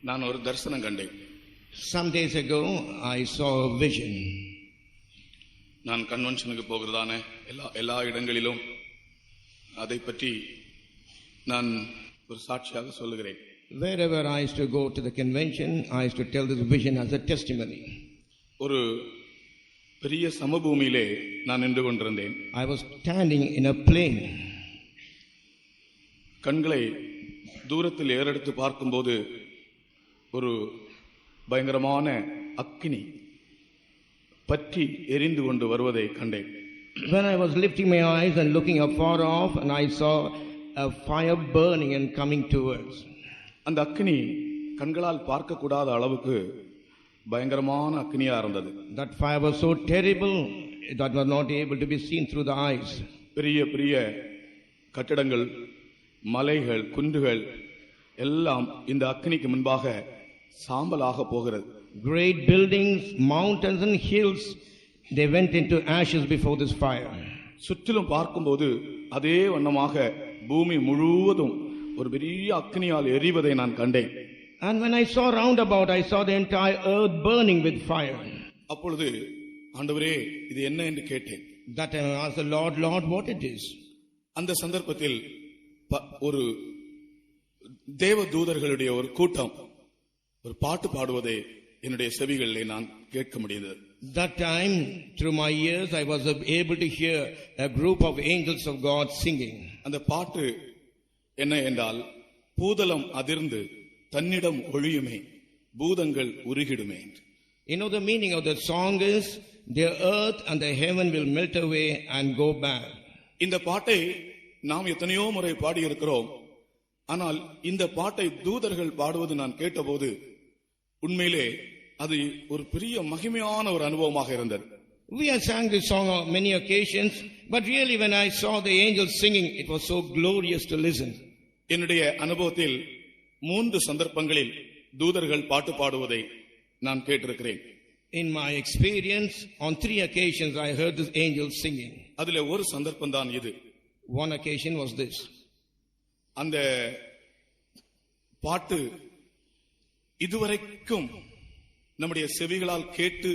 நான் ஒரு தரிசனம் கண்டேன். Some days ago, I saw a vision. நான் கன்வென்ஷனுக்கு போகிறதான எல்லா இடங்களிலும் அதை பற்றி நான் ஒரு சாட்சியாக சொல்லுகிறேன். Wherever I used to go to the convention, I used to tell this vision as a testimony. ஒரு பெரிய சமபூமியிலே நான் நின்று கொண்டிருந்தேன். I was standing in a plain. கண்களை தூரத்தில் ஏறெடுத்து பார்க்கும்போது ஒரு பயங்கரமான அக்கினி பற்றி எரிந்து கொண்டு வருவதை கண்டேன். When I was lifting my eyes and looking afar off, and I saw a fire burning and coming towards. அந்த அக்கினி கண்களால் பார்க்க கூடாத அளவுக்கு பயங்கரமான அக்கினியா இருந்தது. That fire was so terrible that was not able to be seen through the eyes. பெரிய பெரிய கட்டடங்கள், மலைகள், குன்றுகள் எல்லாம் இந்த அக்கினிக்கு முன்பாக சாம்பலாக போகிறது. Great buildings, mountains and hills, they went into ashes before this fire. சுற்றிலும் பார்க்கும்போது அதே வண்ணமாக பூமி முழுவதும் ஒரு பெரிய அக்கினியால் எரிவதை நான் கண்டேன். And when I saw round about, I saw the entire earth burning with fire. அப்பொழுது ஆண்டவரே இது என்ன என்று கேட்டேன். That time I asked the Lord, Lord, what it is? அந்த சந்தர்ப்பத்தில் ஒரு தேவ தூதர்களுடைய ஒரு கூட்டம் ஒரு பாட்டு பாடுவதை என்னுடைய செவிகளிலே நான் கேட்க முடிந்தது. That time, through my ears, I was able to hear a group of angels of God singing. அந்த பாட்டு என்ன என்றால், பூதலம் அதிர்ந்து தன்னிடம் ஒழியுமே, பூதங்கள் உருகிடுமே. You know, the meaning of the song is, the earth and the heaven will melt away and go back. இந்த பாட்டை நாம் எத்தனையோ முறை பாடியிருக்கிறோம். ஆனால் இந்த பாட்டை தூதர்கள் பாடுவது நான் கேட்டபோது உண்மையிலே அது ஒரு பெரிய மகிமையான ஒரு அனுபவமாக இருந்தது. We have sang this song on many occasions, but really when I saw the angels singing, it was so glorious to listen. என்னுடைய அனுபவத்தில் 3 சந்தர்ப்பங்களில் தூதர்கள் பாட்டு பாடுவதை நான் கேட்டிருக்கிறேன். In my experience, on 3 occasions I heard this angels singing. அதிலே ஒரு சந்தர்ப்பம் தான் இது. One occasion was this. அந்த பாட்டு இதுவரைக்கும் நம்முடைய செவிகளால் கேட்டு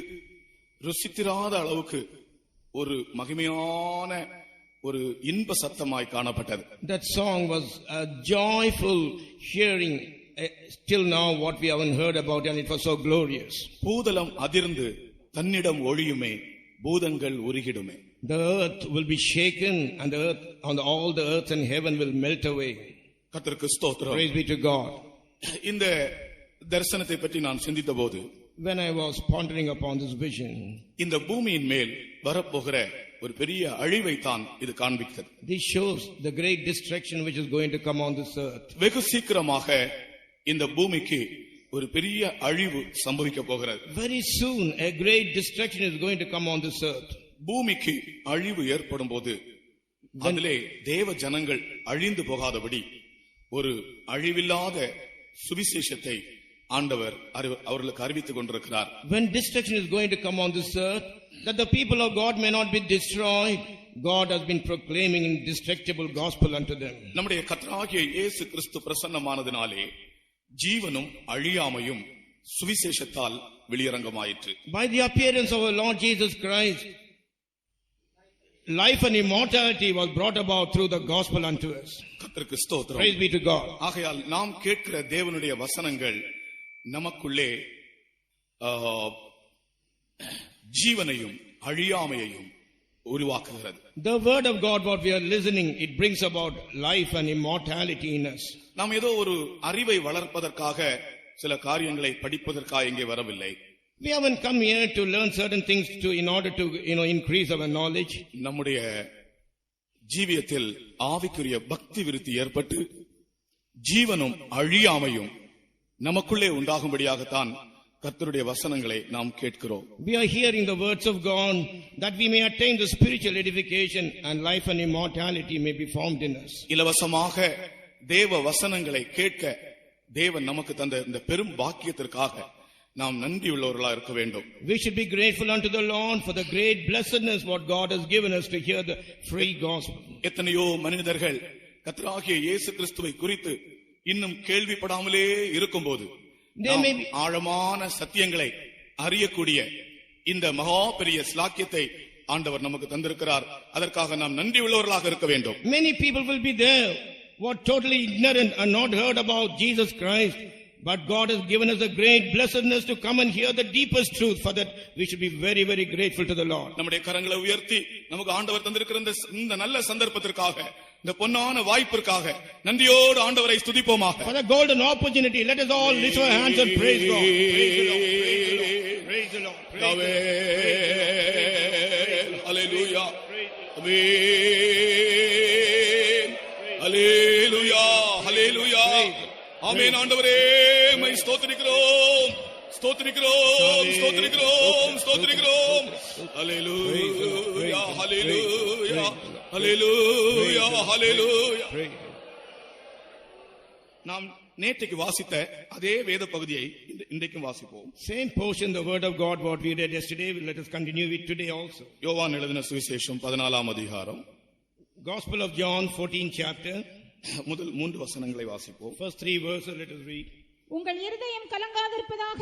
ருசித்திராத அளவுக்கு ஒரு மகிமையான ஒரு இன்ப சத்தமாய் காணப்பட்டது. That song was a joyful hearing. Till now what we haven't heard about, and it was so glorious. பூதலம் அதிர்ந்து தன்னிடம் ஒழியுமே, பூதங்கள் உருகிடுமே. The earth will be shaken, and the earth, and all the earth and heaven will melt away. கர்த்தருக்கு ஸ்தோத்திரம். Praise be to God. இந்த தரிசனத்தை பற்றி நான் சிந்தித்தபோது, when I was pondering upon this vision, இந்த பூமியின் மேல் வரப்போகிற ஒரு பெரிய அழிவை தான் இது காண்பிக்கிறது. This shows the great destruction which is going to come on this earth. வெகு சீக்கிரமாக இந்த பூமிக்கு ஒரு பெரிய அழிவு சம்பவிக்க போகிறது. Very soon a great destruction is going to come on this earth. பூமிக்கு அழிவு ஏற்படும் போது அதிலே தேவ ஜனங்கள் அழிந்து போகாதபடி ஒரு அழிவில்லாத சுவிசேஷத்தை ஆண்டவர் அவர்களுக்கு அறிவித்துக் கொண்டிருக்கிறார். When destruction is going to come on this earth, that the people of God may not be destroyed, God has been proclaiming indestructible gospel unto them. நம்முடைய கர்த்தராகிய இயேசு கிறிஸ்து பிரசன்னமானதினாலே ஜீவனும் அழியாமையும் சுவிசேஷத்தால் வெளியரங்கமாயிற்று. By the appearance of our Lord Jesus Christ, life and immortality was brought about through the gospel unto us. கர்த்தருக்கு ஸ்தோத்திரம். Praise be to God. ஆகையால் நாம் கேட்கிற தேவனுடைய வசனங்கள் நமக்குள்ளே ஜீவனையும் அழியாமையையும் உருவாக்குகிறது. The word of God, what we are listening, it brings about life and immortality in us. நாம் ஏதோ ஒரு அறிவை வளர்ப்பதற்காக சில காரியங்களை படிப்பதற்காக இங்கே வரவில்லை. We haven't come here to learn certain things in order to increase our knowledge. நம்முடைய ஜீவியத்தில் ஆவிக்குரிய பக்தி விருத்தி ஏற்பட்டு ஜீவனும் அழியாமையும் நமக்குள்ளே உண்டாகும்படியாகத்தான் கர்த்தருடைய வசனங்களை நாம் கேட்கிறோம். We are hearing the words of God that we may attain the spiritual edification and life and immortality may be formed in us. இலவசமாக தேவ வசனங்களை கேட்க தேவன் நமக்கு தந்த இந்த பெரும் பாக்கியத்திற்காக நாம் நன்றியுள்ளவர்களா இருக்க வேண்டும். We should be grateful unto the Lord for the great blessedness what God has given us to hear the free gospel. எத்தனையோ மனிதர்கள் கர்த்தராகிய இயேசு கிறிஸ்துவை குறித்து இன்னும் கேள்விப்படாமலே இருக்கும்போது There may நாம் be ஆழமான சத்தியங்களை அறியக்கூடிய இந்த மகா பெரிய ஸ்லாக்கியத்தை ஆண்டவர் நமக்கு தந்திருக்கிறார். அதற்காக நாம் நன்றி உள்ளவர்களாக இருக்க வேண்டும். many people will be there who are totally ignorant and not heard about Jesus Christ. But God has given us a great blessedness to come and hear the deepest truth. For that we should be very, very grateful to the Lord. நம்முடைய கரங்களை உயர்த்தி நமக்கு ஆண்டவர் தந்திருக்கிற இந்த நல்ல சந்தர்ப்பத்திற்காக, இந்த பொன்னான வாய்ப்பிற்காக நன்றியோடு ஆண்டவரை ஸ்துதிப்போமாக. For the golden opportunity, let us all lift our hands and praise God. Praise the Lord. Praise the Lord. Hallelujah. Hallelujah. Hallelujah. ஆமென். ஆண்டவரே உம்மை ஸ்தோத்திரிக்கிறோம், ஸ்தோத்திரிக்கிறோம், ஸ்தோத்திரிக்கிறோம், ஸ்தோத்திரிக்கிறோம். ஹalleluya, ஹalleluya, ஹalleluya, ஹalleluya. நாம் நேற்றைக்கு வாசித்த அதே வேத பகுதியை இன்றைக்கும் வாசிப்போம். Same portion, the word of God, what we read yesterday, let us continue it today also. யோவான் எழுதின சுவிசேஷம் 14ஆம் அதிகாரம், Gospel of John, 14th chapter. முதல் 3 வசனங்களை வாசிப்போம். First 3 verses, let us read. உங்கள் இருதயம் கலங்காதிருப்பதாக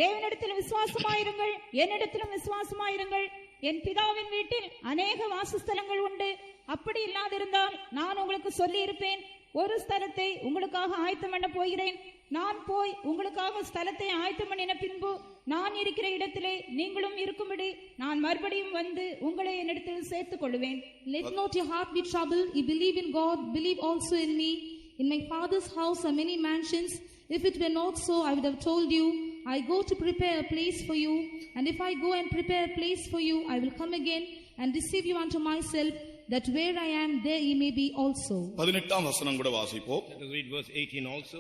தேவனிடத்தில் விசுவாசமாயிருங்கள், என்னிடத்திலும் விசுவாசமாயிருங்கள். என் பிதாவின் வீட்டில் அநேக வாசஸ்தலங்கள் உண்டு. அப்படி இல்லாதிருந்தால் நான் உங்களுக்கு சொல்லி இருப்பேன். ஒரு ஸ்தலத்தை உங்களுக்காக ஆயத்தம் பண்ண போகிறேன். நான் போய் உங்களுக்காக ஸ்தலத்தை ஆயத்தம் பண்ணின பின்பு நான் இருக்கிற இடத்திலே நீங்களும் இருக்கும்படி நான் மறுபடியும் வந்து உங்களை என்னிடத்தில் சேர்த்துக் கொள்வேன். Let not your heart be troubled. You believe in God, believe also in me. In my Father's house are many mansions. If it were not so, I would have told you. I go to prepare a place for you. And if I go and prepare a place for you, I will come again and receive you unto myself, that where I am, there ye may be also. 18ஆம் வசனம் கூட வாசிப்போம். Let us read verse 18 also.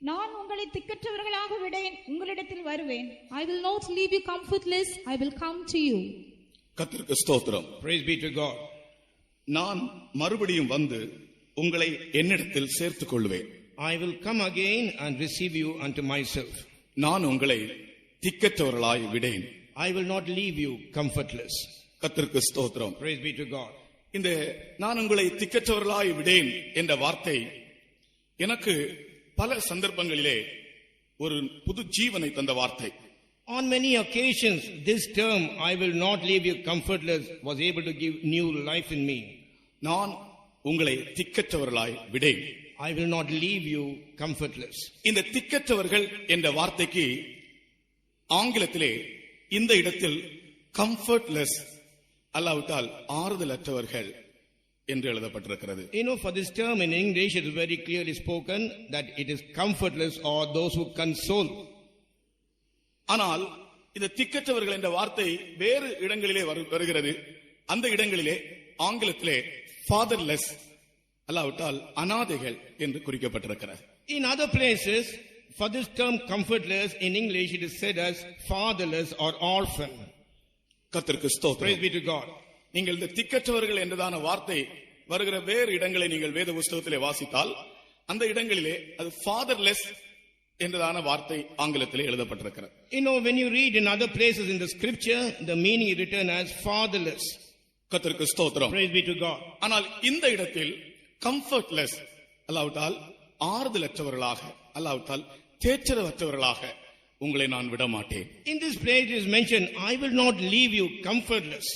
நான் உங்களை திக்கற்றவர்களாக விடேன், உங்களிடத்தில் வருவேன். I will not leave you comfortless. I will come to you. கர்த்தருக்கு ஸ்தோத்திரம். Praise be to God. நான் மறுபடியும் வந்து உங்களை என்னிடத்தில் சேர்த்துக் கொள்வேன். I will come again and receive you unto myself. நான் உங்களை திக்கற்றவர்களாய் விடேன். I will not leave you comfortless. கர்த்தருக்கு ஸ்தோத்திரம். Praise be to God. இந்த நான் உங்களை திக்கற்றவர்களாய் விடேன் என்ற வார்த்தை எனக்கு பல சந்தர்ப்பங்களிலே ஒரு புது ஜீவனை தந்த வார்த்தை. On many occasions, this term, I will not leave you comfortless, was able to give new life in me. நான் உங்களை திக்கற்றவர்களாய் விடேன். I will not leave you comfortless. இந்த திக்கற்றவர்கள் என்ற வார்த்தைக்கு ஆங்கிலத்திலே இந்த இடத்தில் கம்ஃபர்ட்லெஸ் அல்லாவிட்டால் ஆறுதலற்றவர்கள் என்று எழுதப்பட்டிருக்கிறது. You know, for this term in English, it is very clearly spoken that it is comfortless or those who console. ஆனால் இந்த திக்கற்றவர்கள் என்ற வார்த்தை வேறு இடங்களிலே வருகிறது. அந்த இடங்களிலே ஆங்கிலத்திலே fatherless அல்லாவிட்டால் அனாதைகள் என்று குறிக்கப்பட்டிருக்கிறது. In other places, for this term comfortless, in English it is said as fatherless or orphan. கர்த்தருக்கு Praise ஸ்தோத்திரம். be to God. நீங்கள் இந்த திக்கற்றவர்கள் என்றதான வார்த்தை வருகிற வேறு இடங்களை நீங்கள் வேத புஸ்தகத்திலே வாசித்தால் அந்த இடங்களிலே அது fatherless என்றதான வார்த்தை ஆங்கிலத்திலே எழுதப்பட்டிருக்கிறது. You know, when you read in other places in the scripture, the meaning is written as fatherless. கர்த்தருக்கு ஸ்தோத்திரம். Praise be to God. ஆனால் இந்த இடத்தில் கம்ஃபர்ட்லெஸ் அல்லாவிட்டால் ஆறுதலற்றவர்களாக அல்லாவிட்டால் தேற்றரவற்றவர்களாக உங்களை நான் விட மாட்டேன். In this place it is mentioned, I will not leave you comfortless.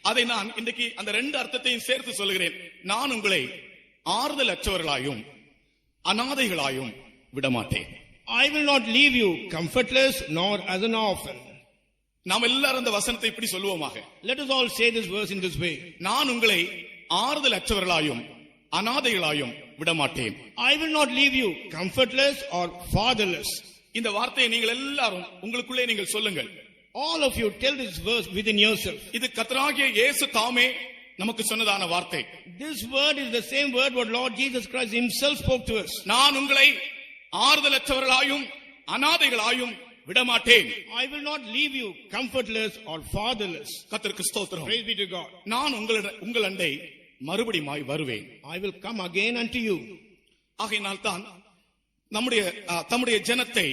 அதை நான் இன்றைக்கு அந்த ரெண்டு அர்த்தத்தையும் சேர்த்து சொல்கிறேன். நான் உங்களை ஆறுதலற்றவர்களாயும் அனாதைகளாயும் விட மாட்டேன். I will not leave you comfortless nor as an orphan. நாம் எல்லாரும் அந்த வசனத்தை இப்படி சொல்லுவோமாக. Let us all say this verse in this way. நான் உங்களை ஆறுதலற்றவர்களாயும் அனாதைகளாயும் விட மாட்டேன். I will not leave you comfortless or fatherless. இந்த வார்த்தையை நீங்கள் எல்லாரும் உங்களுக்குள்ளே நீங்கள் சொல்லுங்கள். All of you tell this verse within yourself. இது கர்த்தராகிய இயேசு தாமே நமக்கு சொன்னதான வார்த்தை. This word is the same word what Lord Jesus Christ himself spoke to us. நான் உங்களை ஆறுதலற்றவர்களாயும் அனாதைகளாயும் விட மாட்டேன். I will not leave you comfortless or fatherless. கர்த்தருக்கு ஸ்தோத்திரம். Praise be to God. நான் உங்கள் அண்டை மறுபடியுமாய் வருவேன். I will come again unto you. ஆகையினால் தான் தம்முடைய ஜனத்தை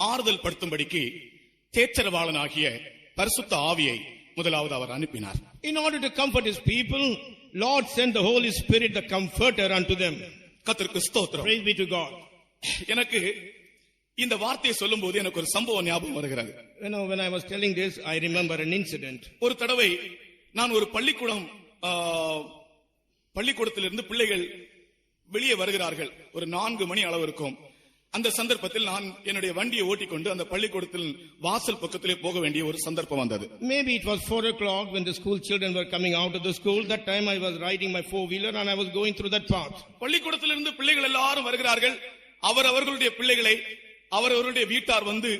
ஆறுதல் படுத்தும்படிக்கு தேற்றரவாளனாகிய பரிசுத்த ஆவியை முதலாவது அவர் அனுப்பினார். In order to comfort his people, Lord sent the Holy Spirit, the comforter, unto them. கர்த்தருக்கு ஸ்தோத்திரம். Praise be to God. எனக்கு இந்த வார்த்தையை சொல்லும்போது எனக்கு ஒரு சம்பவம் ஞாபகம் வருகிறது. When I was telling this, I remember an incident. ஒரு தடவை நான் ஒரு பள்ளிக்கூடத்திலிருந்து பிள்ளைகள் வெளியே வருகிறார்கள். ஒரு 4 மணி அளவு இருக்கும். அந்த சந்தர்ப்பத்தில் நான் என்னுடைய வண்டியை ஓட்டிக்கொண்டு அந்த பள்ளிக்கூடத்தில் வாசல் பக்கத்திலே போக வேண்டிய ஒரு சந்தர்ப்பம் வந்தது. Maybe it was 4 o'clock when the school children were coming out of the school. That time I was riding my 4-wheeler and I was going through that path. பள்ளிக்கூடத்திலிருந்து பிள்ளைகள் எல்லாரும் வருகிறார்கள். அவர்களுடைய பிள்ளைகளை அவர்களுடைய வீட்டார் வந்து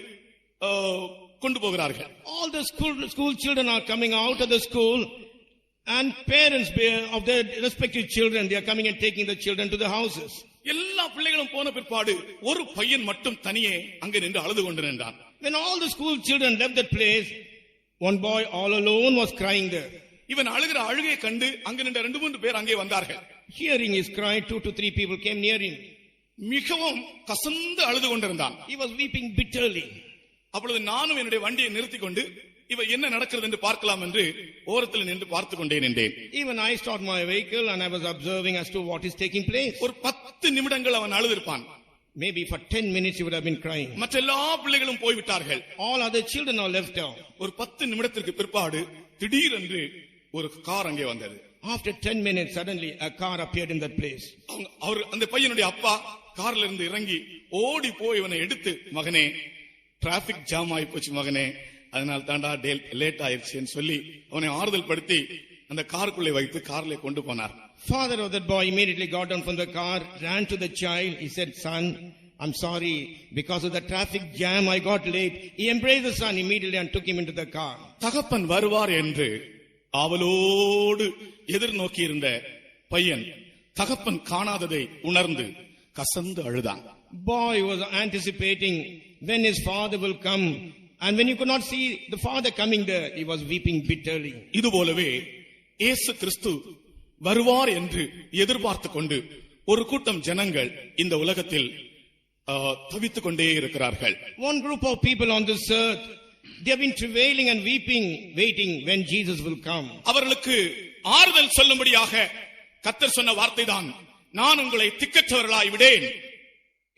கொண்டு போகிறார்கள். All the school children are coming out of the school and parents of their respective children, they are coming and taking the children to the houses. எல்லா பிள்ளைகளும் போன பிற்பாடு ஒரு பையன் மட்டும் தனியே அங்கே நின்று அழுது கொண்டு நின்றான். When all the school children left that place, one boy all alone was crying there. இவன் அழுகிற அழுகையை கண்டு அங்கே நின்ற 2-3 பேர் அங்கே வந்தார்கள். Hearing his cry, 2 to 3 people came near him. மிகவும் கசந்து அழுது கொண்டிருந்தான். He was weeping bitterly. அப்பொழுது நானும் என்னுடைய வண்டியை நிறுத்திக் கொண்டு இவ என்ன நடக்கிறது என்று பார்க்கலாம் என்று ஓரத்தில் நின்று பார்த்து கொண்டே நின்றேன். Even I stopped my vehicle and I was observing as to what is taking place. ஒரு 10 நிமிடங்கள் அவன் அழுதிருப்பான். Maybe for 10 minutes he would have been crying. மற்ற எல்லா பிள்ளைகளும் போய்விட்டார்கள். All other children are left out. ஒரு 10 நிமிடத்திற்கு பிற்பாடு திடீரென்று ஒரு கார் அங்கே வந்தது. After 10 minutes, suddenly a car appeared in that place. அந்த பையனுடைய அப்பா கார்ல இருந்து இறங்கி ஓடி போய் இவனை எடுத்து, மகனே டிராபிக் ஜாம் ஆகி போச்சு மகனே, அதனால தாண்டா லேட் ஆயிடுச்சுன்னு சொல்லி அவனை ஆறுதல் படுத்தி அந்த காருக்குள்ளே வைத்து கார்ல கொண்டு போனார். Father of that boy immediately got down from the car, ran to the child. He said, "Son, I'm sorry, because of the traffic jam I got late." He embraced the son immediately and took him into the car. தகப்பன் வருவார் என்று ஆவலோடு எதிர்நோக்கி இருந்த பையன் தகப்பன் காணாததை உணர்ந்து கசந்து அழுதான். Boy was anticipating when his father will come, and when he could not see the father coming there, he was weeping bitterly. இதுபோலவே இயேசு கிறிஸ்து வருவார் என்று எதிர்பார்த்து கொண்டு ஒரு கூட்டம் ஜனங்கள் இந்த உலகத்தில் தவித்துக் கொண்டே இருக்கிறார்கள். One group of people on this earth, they have been travailing and weeping, waiting when Jesus will come. அவர்களுக்கு ஆறுதல் சொல்லும்படியாக கர்த்தர் சொன்ன வார்த்தை தான், நான் உங்களை திக்கற்றவர்களாய் விடேன்.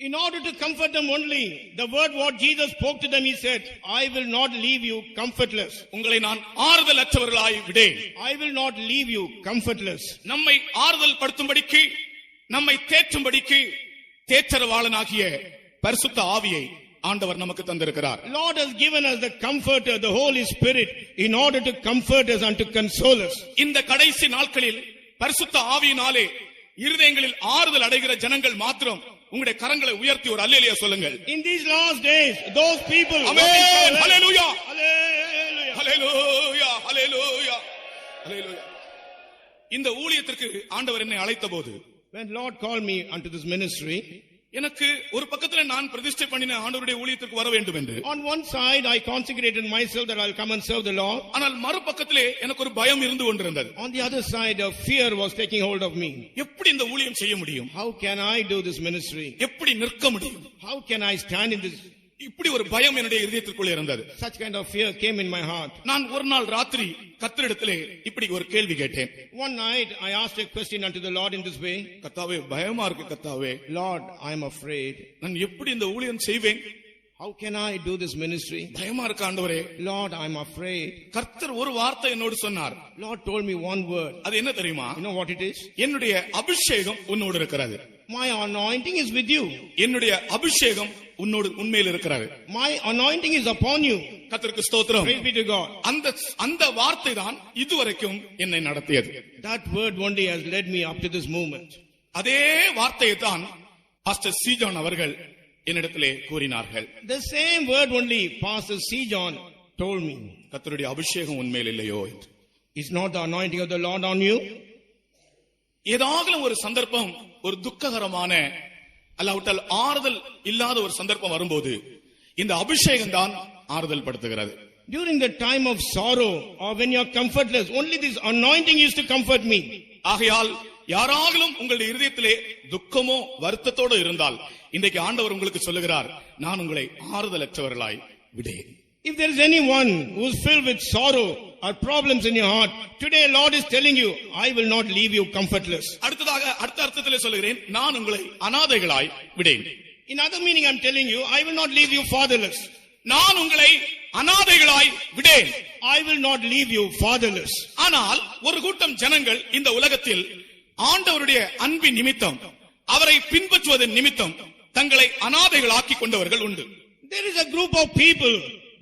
In order to comfort them only, the word what Jesus spoke to them, he said, "I will not leave you comfortless." உங்களை நான் ஆறுதல் அற்றவர்களாய் விடேன். I will not leave you comfortless. நம்மை ஆறுதல் படுத்தும்படிக்கு, நம்மை தேற்றும்படிக்கு தேற்றரவாளனாகிய பரிசுத்த ஆவியை ஆண்டவர் நமக்கு தந்திருக்கிறார். Lord has given us the comforter, the Holy Spirit, in order to comfort us and to console us. இந்த கடைசி நாட்களில் பரிசுத்த ஆவியினாலே இருதயங்களில் ஆறுதல் அடைகிற ஜனங்கள் மாத்திரம் உங்களுடைய கரங்களை உயர்த்தி ஒரு அல்லேலூயா சொல்லுங்கள். In these last days, those people, amen, hallelujah, hallelujah, ஹalleluya, ஹalleluya, ஹalleluya. இந்த ஊழியத்திற்கு ஆண்டவர் என்னை அழைத்தபோது, when Lord called me unto this ministry, எனக்கு ஒரு பக்கத்துல நான் பிரதிஷ்டை பண்ணின ஆண்டவருடைய ஊழியத்திற்கு வர வேண்டும் என்று, on one side I consecrated myself that I'll come and serve the Lord. ஆனால் மறுபக்கத்திலே எனக்கு ஒரு பயம் இருந்து கொண்டிருந்தது. On the other side, a fear was taking hold of me. எப்படி இந்த ஊழியம் செய்ய முடியும்? How can I do this ministry? எப்படி நிற்க முடியும்? How can I stand in this? இப்படி ஒரு பயம் என்னுடைய இதயத்திற்குள்ளே இருந்தது. Such kind of fear came in my heart. நான் ஒரு நாள் ராத்திரி கர்த்தரிடத்திலே இப்படி ஒரு கேள்வி கேட்டேன். One night I asked a question unto the Lord in this way. கர்த்தாவே, பயமா இருக்கு கர்த்தாவே. Lord, I am afraid. நான் எப்படி இந்த ஊழியம் செய்வேன்? How can I do this ministry? பயமா இருக்கு ஆண்டவரே. Lord, I am afraid. கர்த்தர் ஒரு வார்த்தை என்னோடு சொன்னார். Lord told me one word. அது என்ன தெரியுமா? You know what it is? என்னுடைய அபிஷேகம் உன்னோடு இருக்கிறது. My anointing is with you. என்னுடைய அபிஷேகம் உன்னோடு உண்மையில் இருக்கிறது. My anointing is upon you. கர்த்தருக்கு ஸ்தோத்திரம். Praise be to God. அந்த வார்த்தை தான் இதுவரைக்கும் என்னை நடத்தியது. That word only has led me up to this moment. அதே வார்த்தையை தான் பாஸ்டர் சி ஜான் அவர்கள் என்னிடத்திலே கூறினார்கள். The same word only Pastor C. John told me. கர்த்தருடைய அபிஷேகம் உண்மையில் இல்லையோ என்று. Is not the anointing of the Lord on you? ஏதாவது ஒரு சந்தர்ப்பம், ஒரு துக்ககரமான அல்லாவிட்டால் ஆறுதல் இல்லாத ஒரு சந்தர்ப்பம் வரும்போது இந்த அபிஷேகம் தான் ஆறுதல் படுத்துகிறது. During the time of sorrow or when you are comfortless, only this anointing used to comfort me. ஆகையால் யாராலும் உங்களுடைய இருதயத்திலே துக்கமோ வருத்தத்தோடு இருந்தால் இன்றைக்கு ஆண்டவர் உங்களுக்கு சொல்லுகிறார், நான் உங்களை ஆறுதலற்றவர்களாய் விடேன். If there is anyone who is filled with sorrow or problems in your heart, today Lord is telling you, I will not leave you comfortless. அடுத்த அர்த்தத்திலே சொல்லுகிறேன், நான் உங்களை அநாதைகளாய் விடேன். In other meaning, I'm telling you, I will not leave you fatherless. நான் உங்களை அனாதைகளாய் விடேன். I will not leave you fatherless. ஆனால் ஒரு கூட்டம் ஜனங்கள் இந்த உலகத்தில் ஆண்டவருடைய அன்பின் நிமித்தம் அவரை பின்பற்றுவதன் நிமித்தம் தங்களை அனாதைகளாக்கி கொண்டவர்கள் உண்டு. There is a group of people,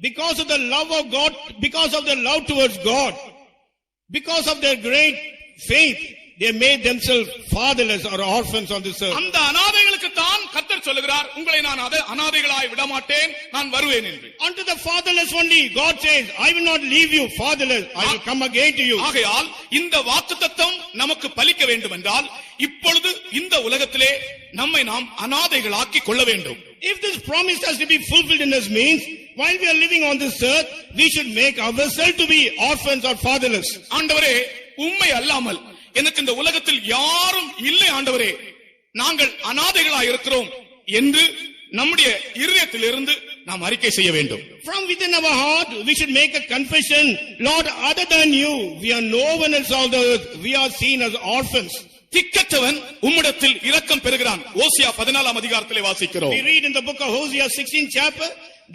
because of the love of God, because of their love towards God, because of their great faith, they made themselves fatherless or orphans on this earth. அந்த அனாதைகளுக்கு தான் கர்த்தர் சொல்லுகிறார், உங்களை நான் அனாதைகளாய் விடமாட்டேன், நான் வருவேன் என்று. Unto the fatherless only God says, I will not leave you fatherless, I will come again to you. ஆகையால் இந்த வாக்குத்தத்தம் நமக்கு பலிக்க வேண்டும் என்றால் இப்பொழுது இந்த உலகத்திலே நம்மை நாம் அனாதைகளாக்கி கொள்ள வேண்டும். If this promise has to be fulfilled in us means, while we are living on this earth, we should make ourselves to be orphans or fatherless. ஆண்டவரே, உம்மை அல்லாமல் எனக்கு இந்த உலகத்தில் யாரும் இல்லை ஆண்டவரே, நாங்கள் அனாதைகளாய் இருக்கிறோம் என்று நம்முடைய இருதயத்திலிருந்து நாம் அறிக்கை செய்ய வேண்டும். From within our heart, we should make a confession, Lord, other than you, we are no one else on the earth, we are seen as orphans. திக்கற்றவன் உம்மிடத்தில் இரக்கம் பெறுகிறான். ஓசியா 14 அதிகாரத்திலே வாசிக்கிறோம். We read in the book of Hosea 16 chapter,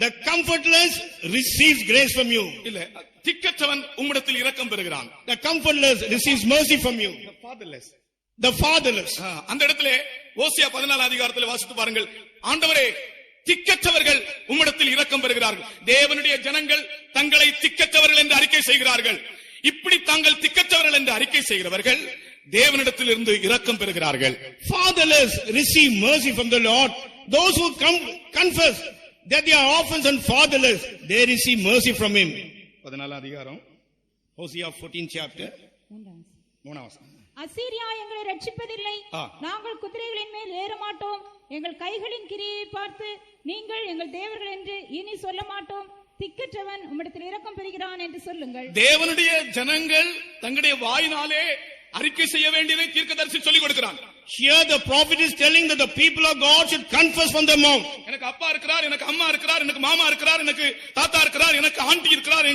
the comfortless receives grace from you. இல்ல, திக்கற்றவன் உம்மிடத்தில் இரக்கம் பெறுகிறான். The comfortless receives mercy from you. The fatherless. அந்த இடத்திலே ஓசியா 14 அதிகாரத்திலே வாசித்து பாருங்கள். ஆண்டவரே, திக்கற்றவர்கள் உம்மிடத்தில் இரக்கம் பெறுகிறார்கள். தேவனுடைய ஜனங்கள் தங்களை திக்கற்றவர்கள் என்று அறிக்கை செய்கிறார்கள். இப்படி தாங்கள் திக்கற்றவர்கள் என்று அறிக்கை செய்கிறவர்கள் தேவனிடத்தில் இருந்து இரக்கம் பெறுகிறார்கள். Fatherless receive mercy from the Lord. Those who confess that they are orphans and fatherless, they receive mercy from him. 14 அதிகாரம் Hosea 14 chapter 3 அசீரியா எங்களை ரட்சிப்பதில்லை, நாங்கள் குதிரைகளின் மேல் ஏற மாட்டோம், எங்கள் கைகளின் கிரியை பார்த்து நீங்கள் எங்கள் தேவர்கள் என்று இனி சொல்ல மாட்டோம், திக்கற்றவன் உம்மிடத்தில் இரக்கம் பெறுகிறான் என்று சொல்லுங்கள். தேவனுடைய ஜனங்கள் தங்களுடைய வாயினாலே அறிக்கை செய்ய வேண்டியதை தீர்க்கதரிசி சொல்லிக் கொடுக்கிறான். Here the prophet is telling that the people of God should confess from their mouth. எனக்கு அப்பா இருக்கிறார், எனக்கு அம்மா இருக்கிறார், எனக்கு மாமா இருக்கிறார், எனக்கு தாத்தா இருக்கிறார், எனக்கு ஆண்டி இருக்கிறார்,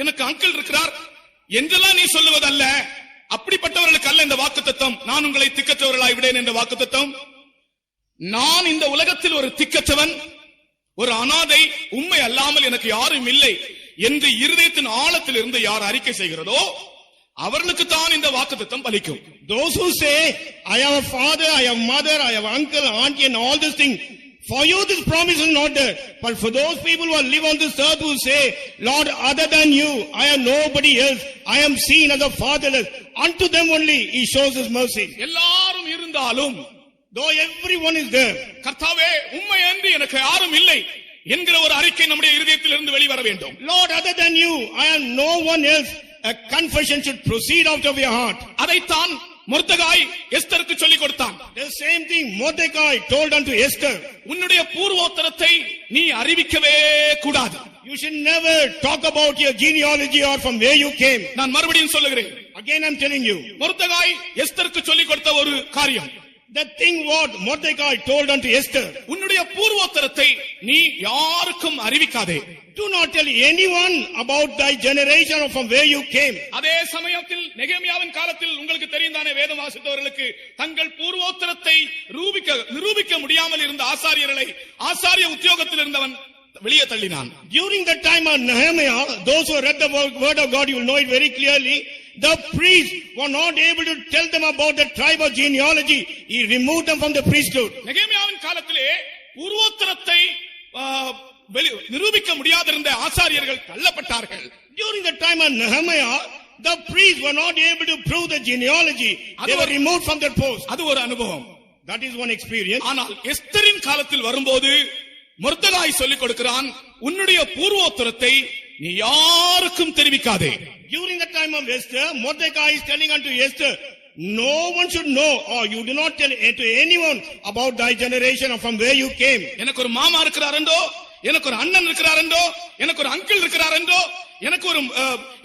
எனக்கு அங்கிள் இருக்கிறார் என்றெல்லாம் நீ சொல்லுவதல்ல. அப்படிப்பட்டவர்களுக்கு அல்ல இந்த வாக்குத்தத்தம், நான் உங்களை திக்கற்றவர்களாய் விடேன் என்ற வாக்குத்தத்தம். நான் இந்த உலகத்தில் ஒரு திக்கற்றவன், ஒரு அனாதை, உண்மை அல்லாமல் எனக்கு யாரும் இல்லை என்று இருதயத்தின் ஆழத்தில் இருந்து யார் அறிக்கை செய்கிறதோ அவர்களுக்கு தான் இந்த வாக்குத்தத்தம் பலிக்கும். Those who say, I have a father, I have mother, I have uncle, auntie and all these things, for you this promise is not there. But for those people who live on this earth who say, Lord, other than you, I am nobody else, I am seen as a fatherless, unto them only he shows his mercy. எல்லாரும் இருந்தாலும், though everyone is there, கர்த்தாவே உம்மை அன்றி எனக்கு யாரும் இல்லை என்கிற ஒரு அறிக்கை நம்முடைய இருதயத்தில் இருந்து வெளிவர வேண்டும். Lord, other than you, I am no one else. A confession should proceed out of your heart. அதைத்தான் மொர்தெகாய் எஸ்தருக்கு சொல்லிக் கொடுத்தான். The same thing Mordecai told unto Esther. உன்னுடைய பூர்வோத்தரத்தை நீ அறிவிக்கவே கூடாது. You should never talk about your genealogy or from where you came. நான் மறுபடியும் சொல்லுகிறேன். Again I'm telling you. மொர்தெகாய் எஸ்தருக்கு சொல்லிக் கொடுத்த ஒரு காரியம். The thing what Mordecai told unto Esther. உன்னுடைய பூர்வோத்தரத்தை நீ யாருக்கும் அறிவிக்காதே. Do not tell anyone about thy generation or from where you came. அதே சமயத்தில் நெகேமியாவின் காலத்தில் உங்களுக்கு தெரிந்தானே, வேதம் வாசித்தவர்களுக்கு தங்கள் பூர்வோத்தரத்தை நிரூபிக்க முடியாமல் இருந்த ஆசாரியர்களை ஆசாரிய உத்தியோகத்தில் இருந்தவன் வெளியே தள்ளினான். During the time of Nehemiah, those who read the word of God, you will know it very clearly. The priests were not able to tell them about the tribe of genealogy. He removed them from the priesthood. நெகேமியாவின் காலத்திலே பூர்வோத்தரத்தை நிரூபிக்க முடியாதிருந்த ஆசாரியர்கள் தள்ளப்பட்டார்கள். During the time of Nehemiah, the priests were not able to prove the genealogy. They were removed from their post. அது ஒரு அனுபவம். That is one experience. ஆனால் எஸ்தரின் காலத்தில் வரும்போது மொர்தெகாய் சொல்லிக் கொடுக்கிறான், உன்னுடைய பூர்வோத்தரத்தை நீ யாருக்கும் தெரிவிக்காதே. During the time of Esther, Mordecai is telling unto Esther, no one should know, or you do not tell to anyone about thy generation or from where you came. எனக்கு ஒரு மாமா இருக்கிறார் என்றோ, எனக்கு ஒரு அண்ணன் இருக்கிறார் என்றோ, எனக்கு ஒரு அங்கிள் இருக்கிறார் என்றோ,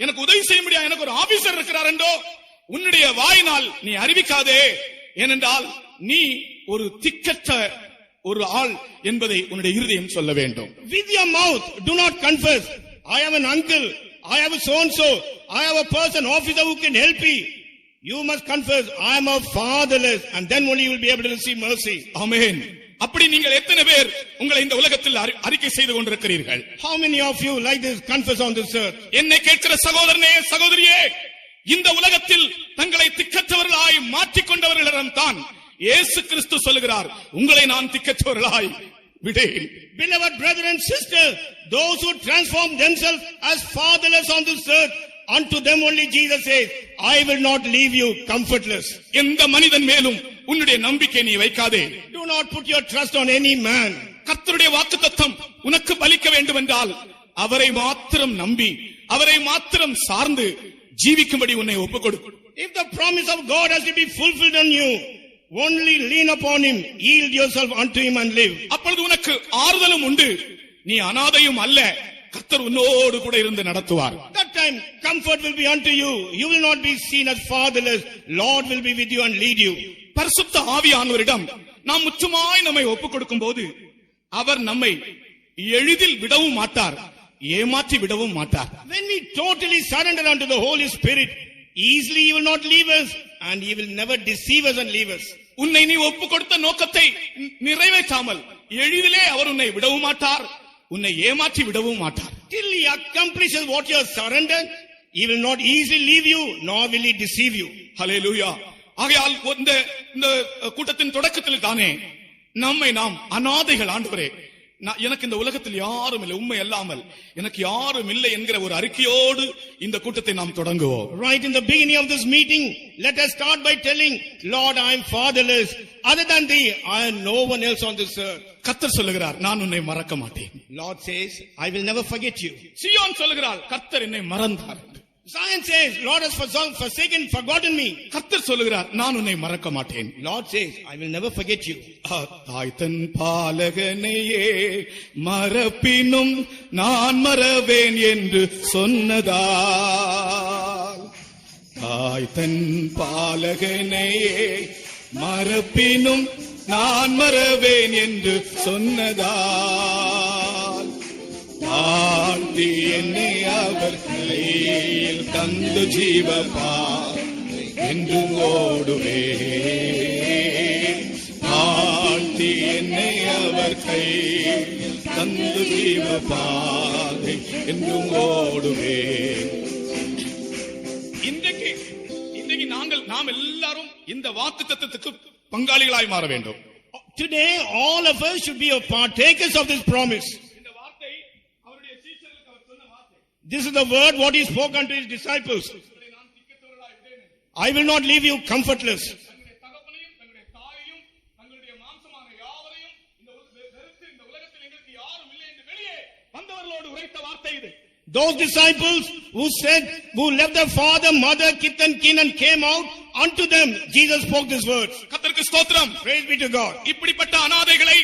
எனக்கு உதவி செய்ய முடியாது எனக்கு ஒரு ஆபீசர் இருக்கிறார் என்றோ உன்னுடைய வாயினால் நீ அறிவிக்காதே. ஏனென்றால் நீ ஒரு திக்கற்ற ஒரு ஆள் என்பதை உன்னுடைய இருதயம் சொல்ல வேண்டும். With your mouth do not confess, I have an uncle, I have a so and so, I have a person, officer who can help me. You must confess, I am a fatherless, and then only you will be able to receive mercy. Amen. அப்படி நீங்கள் எத்தனை பேர் உங்களை இந்த உலகத்தில் அறிக்கை செய்து கொண்டிருக்கிறீர்கள்? How many of you like this confess on this earth? என்னை கேட்கிற சகோதரனே சகோதரியே, இந்த உலகத்தில் தங்களை திக்கற்றவர்களாய் மாற்றிக்கொண்டவர்களிடம் தான் இயேசு கிறிஸ்து சொல்லுகிறார், உங்களை நான் திக்கற்றவர்களாய் விடேன். Beloved brother and sister, those who transform themselves as fatherless on this earth, unto them only Jesus says, I will not leave you comfortless. எந்த மனிதன் மேலும் உன்னுடைய நம்பிக்கை நீ வைக்காதே. Do not put your trust on any man. கர்த்தருடைய வாக்குத்தத்தம் உனக்கு பலிக்க வேண்டும் என்றால் அவரை மாத்திரம் நம்பி அவரை மாத்திரம் சார்ந்து ஜீவிக்கும்படி உன்னை ஒப்புக்கொடு. If the promise of God has to be fulfilled on you, only lean upon him, yield yourself unto him and live. அப்பொழுது உனக்கு ஆறுதலும் உண்டு, நீ அனாதையும் அல்ல, கர்த்தர் உன்னோடு கூட இருந்து நடத்துவார். That time comfort will be unto you. You will not be seen as fatherless. Lord will be with you and lead you. பரிசுத்த ஆவியானவரிடம் நாம் முற்றுமாய் நம்மை ஒப்புக் கொடுக்கும் போது அவர் நம்மை எளிதில் விடவும் மாட்டார், ஏமாற்றி விடவும் மாட்டார். When we totally surrender unto the Holy Spirit, easily he will not leave us and he will never deceive us and leave us. உன்னை நீ ஒப்புக் கொடுத்த நோக்கத்தை நிறைவேற்றாமல் எளிதிலே அவர் உன்னை விடவும் மாட்டார், உன்னை ஏமாற்றி விடவும் மாட்டார். Till he accomplishes what you have surrendered, he will not easily leave you, nor will he deceive you. ஹல்லேலூயா. ஆகையால் இந்த கூட்டத்தின் தொடக்கத்தில் தானே நம்மை நாம் அநாதைகள், ஆண்டவரே எனக்கு இந்த உலகத்தில் யாரும் இல்லை, உண்மை அல்லாமல் எனக்கு யாரும் இல்லை என்கிற ஒரு அறிக்கையோடு இந்த கூட்டத்தை நாம் தொடங்குவோம். Right in the beginning of this meeting, let us start by telling, Lord, I am fatherless. Other than thee, I am no one else on this earth. கர்த்தர் சொல்லுகிறார், நான் உன்னை மறக்க மாட்டேன். Lord says, I will never forget you. சீயோன் சொல்லுகிறார், கர்த்தர் என்னை மறந்தார். Zion says, Lord has forsaken, forgotten me. கர்த்தர் சொல்லுகிறார், நான் உன்னை மறக்க மாட்டேன். Lord says, I will never forget you. தாய் தன் பாலகனையே மறப்பினும் நான் மறவேன் என்று சொன்னதால், தாய் தன் பாலகனையே மறப்பினும் நான் மறவேன் என்று சொன்னதால், தாழ்த்தி என்னை அவர் கையில் தந்து ஜீவபா என்று ஓடுவே, தாழ்த்தி என்னை அவர் கையில் தந்து ஜீவபாதை என்று ஓடுவே. இன்றைக்கு நாம் எல்லாரும் இந்த வாக்குத்தத்தத்துக்கு பங்காளிகளாய் மாற வேண்டும். Today all of us should be partakers of this promise. This is the word what he spoke unto his disciples. I will not leave you comfortless. Those disciples who left their father, mother, kith and kin and came out, unto them Jesus spoke these words. கர்த்தருக்கு ஸ்தோத்திரம். Praise be to God. இப்படிப்பட்ட அநாதைகளை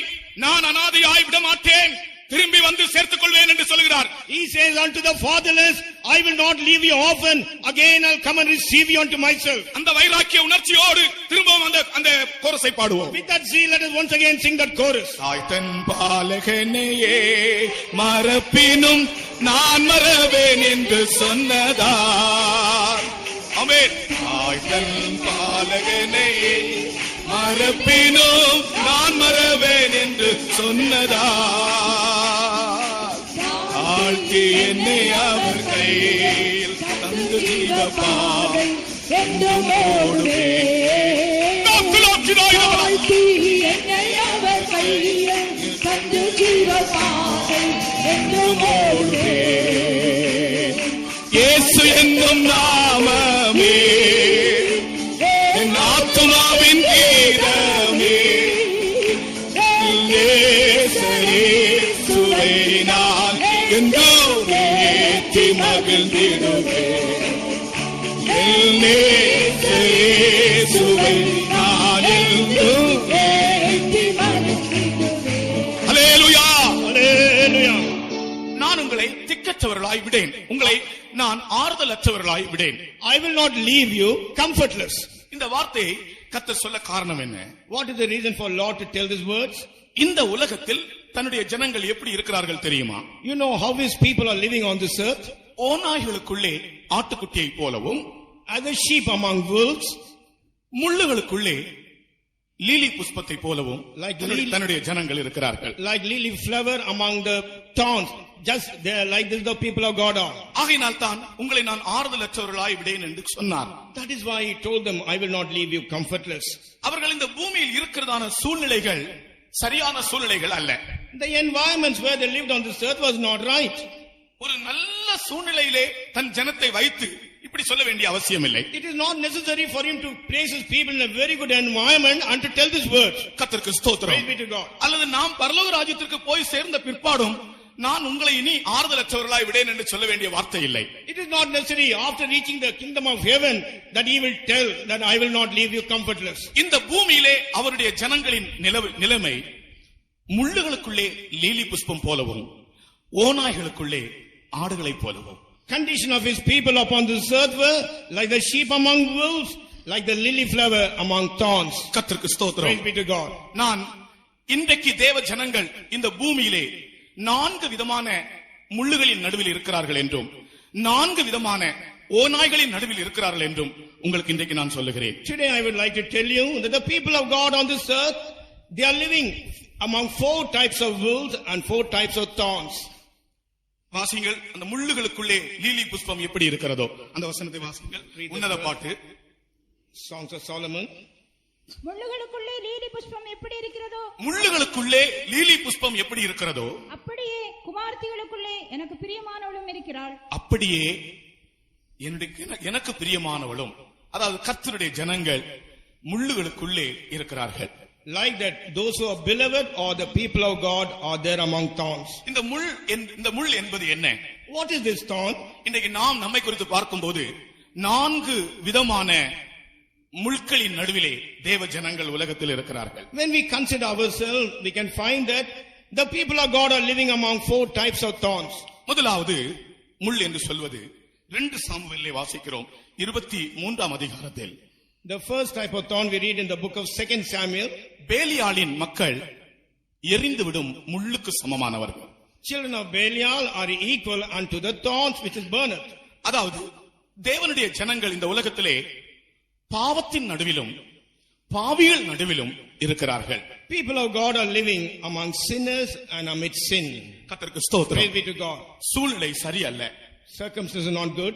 நான் அநாதையாய் விட மாட்டேன், திரும்பி வந்து சேர்த்துக் கொள்வேன் என்று சொல்கிறார். He says unto the fatherless, I will not leave you orphan, again I'll come and receive you unto myself. அந்த வைராக்கிய உணர்ச்சியோடு திரும்பவும் அந்த கோரஸை பாடுவோம். With that zeal, let us once again sing that chorus. தாய் தன் பாலகனையே மறப்பினும் நான் மறவேன் என்று சொன்னதால், ஆமென். தாய் தன் பாலகனையே மறப்பினும் நான் மறவேன் என்று சொன்னதால், ஆழ்த்தி என்னை அவர் கையில் தந்து ஜீவபாதை என்று ஓடுவே. இயேசு என்னும் நாமமே என் ஆத்துமாவின் கீதமே, இயேசுவை நான் என்றும் ஏற்றி மகிழ்ந்திடுவேன், இயேசுவை நான் என்றும் ஏற்றி மகிழ்ந்திடுவேன். ஹல்லேலூயா, ஹல்லேலூயா. நான் உங்களை திக்கற்றவர்களாய் விடேன், உங்களை நான் ஆறுதலற்றவர்களாய் விடேன். I will not leave you comfortless. இந்த வார்த்தையை கர்த்தர் சொல்ல காரணம் என்ன? What is the reason for Lord to tell these words? இந்த உலகத்தில் தன்னுடைய ஜனங்கள் எப்படி இருக்கிறார்கள் தெரியுமா? You know how his people are living on this earth? ஓநாய்களுக்குள்ளே ஆட்டுக்குட்டியை போலவும், as a sheep among wolves, முள்ளுகளுக்குள்ளே லீலி புஷ்பத்தை போலவும் Like தன்னுடைய- lily- தன்னுடைய ஜனங்கள் இருக்கிறார்கள். Like lily flower among the thorns. Just there, like this the people of God are. ஆகையினால் தான் உங்களை நான் ஆறுதலற்றவர்களாய் விடேன் என்று சொன்னார். That is why he told them, I will not leave you comfortless. அவர்கள் இந்த பூமியில் இருக்கிறதான சூழ்நிலைகள் சரியான சூழ்நிலைகள் அல்ல. The environments where they lived on this earth was not right. ஒரு நல்ல சூழ்நிலையிலே தன் ஜனத்தை வைத்து இப்படி சொல்ல வேண்டிய அவசியம் இல்லை. It is not necessary for him to place his people in a very good environment and to tell these words. கர்த்தருக்கு ஸ்தோத்திரம். Praise be to God. அல்லது நாம் பரலோக ராஜ்யத்திற்கு போய் சேர்ந்த பிற்பாடும் நான் உங்களை இனி ஆறுதலற்றவர்களாய் விடேன் என்று சொல்ல வேண்டிய வார்த்தை இல்லை. It is not necessary after reaching the kingdom of heaven that he will tell that I will not leave you comfortless. இந்த பூமியிலே அவருடைய ஜனங்களின் நிலைமை முள்ளுகளுக்குள்ளே லீலி புஷ்பம் போலவும் ஓநாய்களுக்குள்ளே ஆடுகளைப் போலவும். Condition of his people upon this earth were like the sheep among wolves, like the lily flower among thorns. கர்த்தருக்கு ஸ்தோத்திரம். Praise be to God. நான் இன்றைக்கு தேவ ஜனங்கள் இந்த பூமியிலே 4 விதமான முள்ளுகளின் நடுவில் இருக்கிறார்கள் என்றும் 4 விதமான ஓநாய்களின் நடுவில் இருக்கிறார்கள் என்றும் உங்களுக்கு இன்றைக்கு நான் சொல்லுகிறேன். Today I would like to tell you that the people of God on this earth, they are living among 4 types of wolves and 4 types of thorns. வாசிங்கள் அந்த முள்ளுகளுக்குள்ளே லீலி புஷ்பம் எப்படி இருக்கிறதோ அந்த வசனத்தை வாசிங்கள். உன்னத பாட்டு Songs of Solomon. முள்ளுகளுக்குள்ளே லீலி புஷ்பம் எப்படி இருக்கிறதோ முள்ளுகளுக்குள்ளே lily புஷ்பம் எப்படி இருக்கிறதோ அப்படியே குமார்த்திகளுக்குள்ளே எனக்கு பிரியமானவளும் இருக்கிறாள். அப்படியே எனக்கு பிரியமானவளும், அதாவது கர்த்தருடைய ஜனங்கள் முள்ளுகளுக்குள்ளே இருக்கிறார்கள். Like that, those who are beloved or the people of God are there among thorns. இந்த முள் என்பது என்ன? What is this thorn? இன்றைக்கு நாம் நம்மை குறித்து பார்க்கும்போது 4 விதமான முள்களின் நடுவிலே தேவ ஜனங்கள் உலகத்தில் இருக்கிறார்கள். When we consider ourselves, we can find that the people of God are living among 4 types of thorns. முதலாவது முள் என்று சொல்வது 2 சாமுவேலிலே வாசிக்கிறோம் 23ஆம் அதிகாரத்தில். The first type of thorn we read in the book of 2 Samuel. பேலியாளின் மக்கள் எரிந்துவிடும் முள்ளுக்கு சமமானவர்கள். Children of Belial are equal unto the thorns which is burned. அதாவது தேவனுடைய ஜனங்கள் இந்த உலகத்திலே பாவத்தின் நடுவிலும் பாவிகள் நடுவிலும் இருக்கிறார்கள். People of God are living among sinners and amid sin. கர்த்தருக்கு Praise ஸ்தோத்திரம். be to God. சூழ்நிலை சரியல்ல. Circumstances are not good.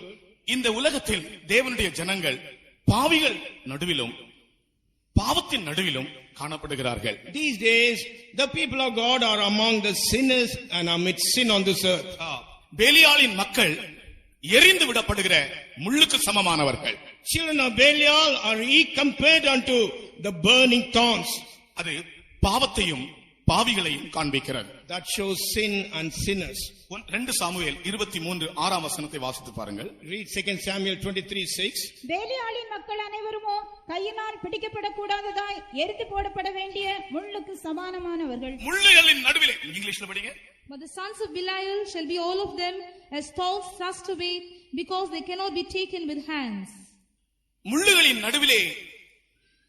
இந்த உலகத்தில் தேவனுடைய ஜனங்கள் பாவிகள் நடுவிலும் பாவத்தின் நடுவிலும் காணப்படுகிறார்கள். These days, the people of God are among the sinners and amid sin on this earth. பேலியாளின் மக்கள் எரிந்து விடப்படுகிற முள்ளுக்கு சமமானவர்கள். Children of Belial are compared unto the burning thorns. அது பாவத்தையும் பாவிகளையும் காண்பிக்கிறது. That shows sin and sinners. 2 Samuel 23:6 வசனத்தை வாசித்து பாருங்கள். Read 2 Samuel 23:6. பேலியாளின் மக்கள் அனைவருமோ கையினால் பிடிக்கப்படக்கூடாததாய் எரித்து போடப்பட வேண்டிய முள்ளுக்கு சமானமானவர்கள். முள்ளுகளின் நடுவிலே, இங்கிலீஷ்ல படிங்க. But the sons of Belial shall be all of them as thorns thrust away, because they cannot be taken with hands. முள்ளுகளின் நடுவிலே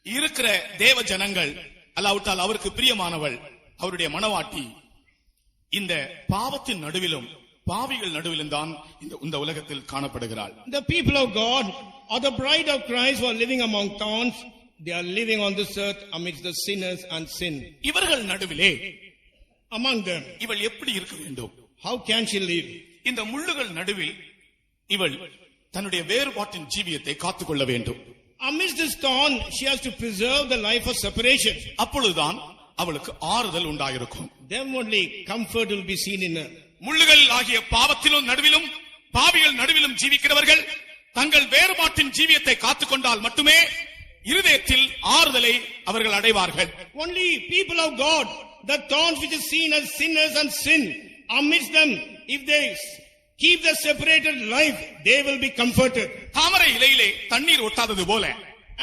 இருக்கிற தேவ ஜனங்கள், அல்லாவிட்டால் அவருக்கு பிரியமானவள், அவருடைய மனவாட்டி, இந்த பாவத்தின் நடுவிலும் பாவிகள் நடுவிலும் தான் இந்த உலகத்தில் காணப்படுகிறாள். The people of God or the bride of Christ who are living among thorns, they are living on this earth amidst the sinners and sin. இவர்கள் நடுவிலே Among them, இவள் எப்படி இருக்க வேண்டும்? how can she live? இந்த முள்ளுகள் நடுவில் இவள் தன்னுடைய வேறுபாட்டின் ஜீவியத்தை காத்துக்கொள்ள வேண்டும். Amidst this thorn, she has to preserve the life of separation. அப்பொழுதுதான் அவளுக்கு ஆறுதல் உண்டாயிருக்கும். Then only comfort will be seen in her. முள்ளுகள் ஆகிய பாவத்திலும் நடுவிலும் பாவிகள் நடுவிலும் ஜீவிக்கிறவர்கள் தங்கள் வேறுபாட்டின் ஜீவியத்தை காத்துக்கொண்டால் மட்டுமே இருதயத்தில் ஆறுதலை அவர்கள் அடைவார்கள். Only people of God, the thorns which is seen as sinners and sin, amidst them, if they keep the separated life, they will be comforted. தாமரை இலையிலே தண்ணீர் ஒட்டாதது போல,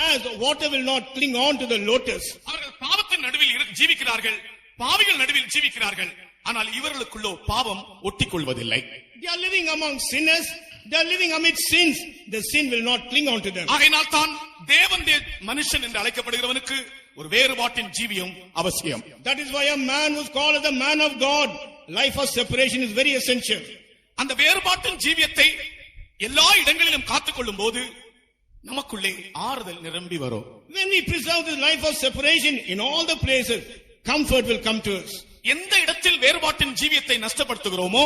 As the water will not cling on to the lotus. அவர்கள் பாவத்தின் நடுவில் ஜீவிக்கிறார்கள், பாவிகள் நடுவில் ஜீவிக்கிறார்கள். ஆனால் இவர்களுக்குள்ளோ பாவம் ஒட்டிக்கொள்வதில்லை. They are living among sinners. They are living amid sins. The sin will not cling on to them. ஆகையினால் தான் தேவனுடைய மனுஷன் என்று அழைக்கப்படுகிறவனுக்கு ஒரு வேறுபாட்டின் ஜீவியம் அவசியம். That is why a man who is called as the man of God, life of separation is very essential. அந்த வேறுபாட்டின் ஜீவியத்தை எல்லா இடங்களிலும் காத்துக்கொள்ளும் போது நமக்குள்ளே ஆறுதல் நிரம்பி வரும். When we preserve the life of separation in all the places, comfort will come to us. எந்த இடத்தில் வேறுபாட்டின் ஜீவியத்தை நஷ்டப்படுத்துகிறோமோ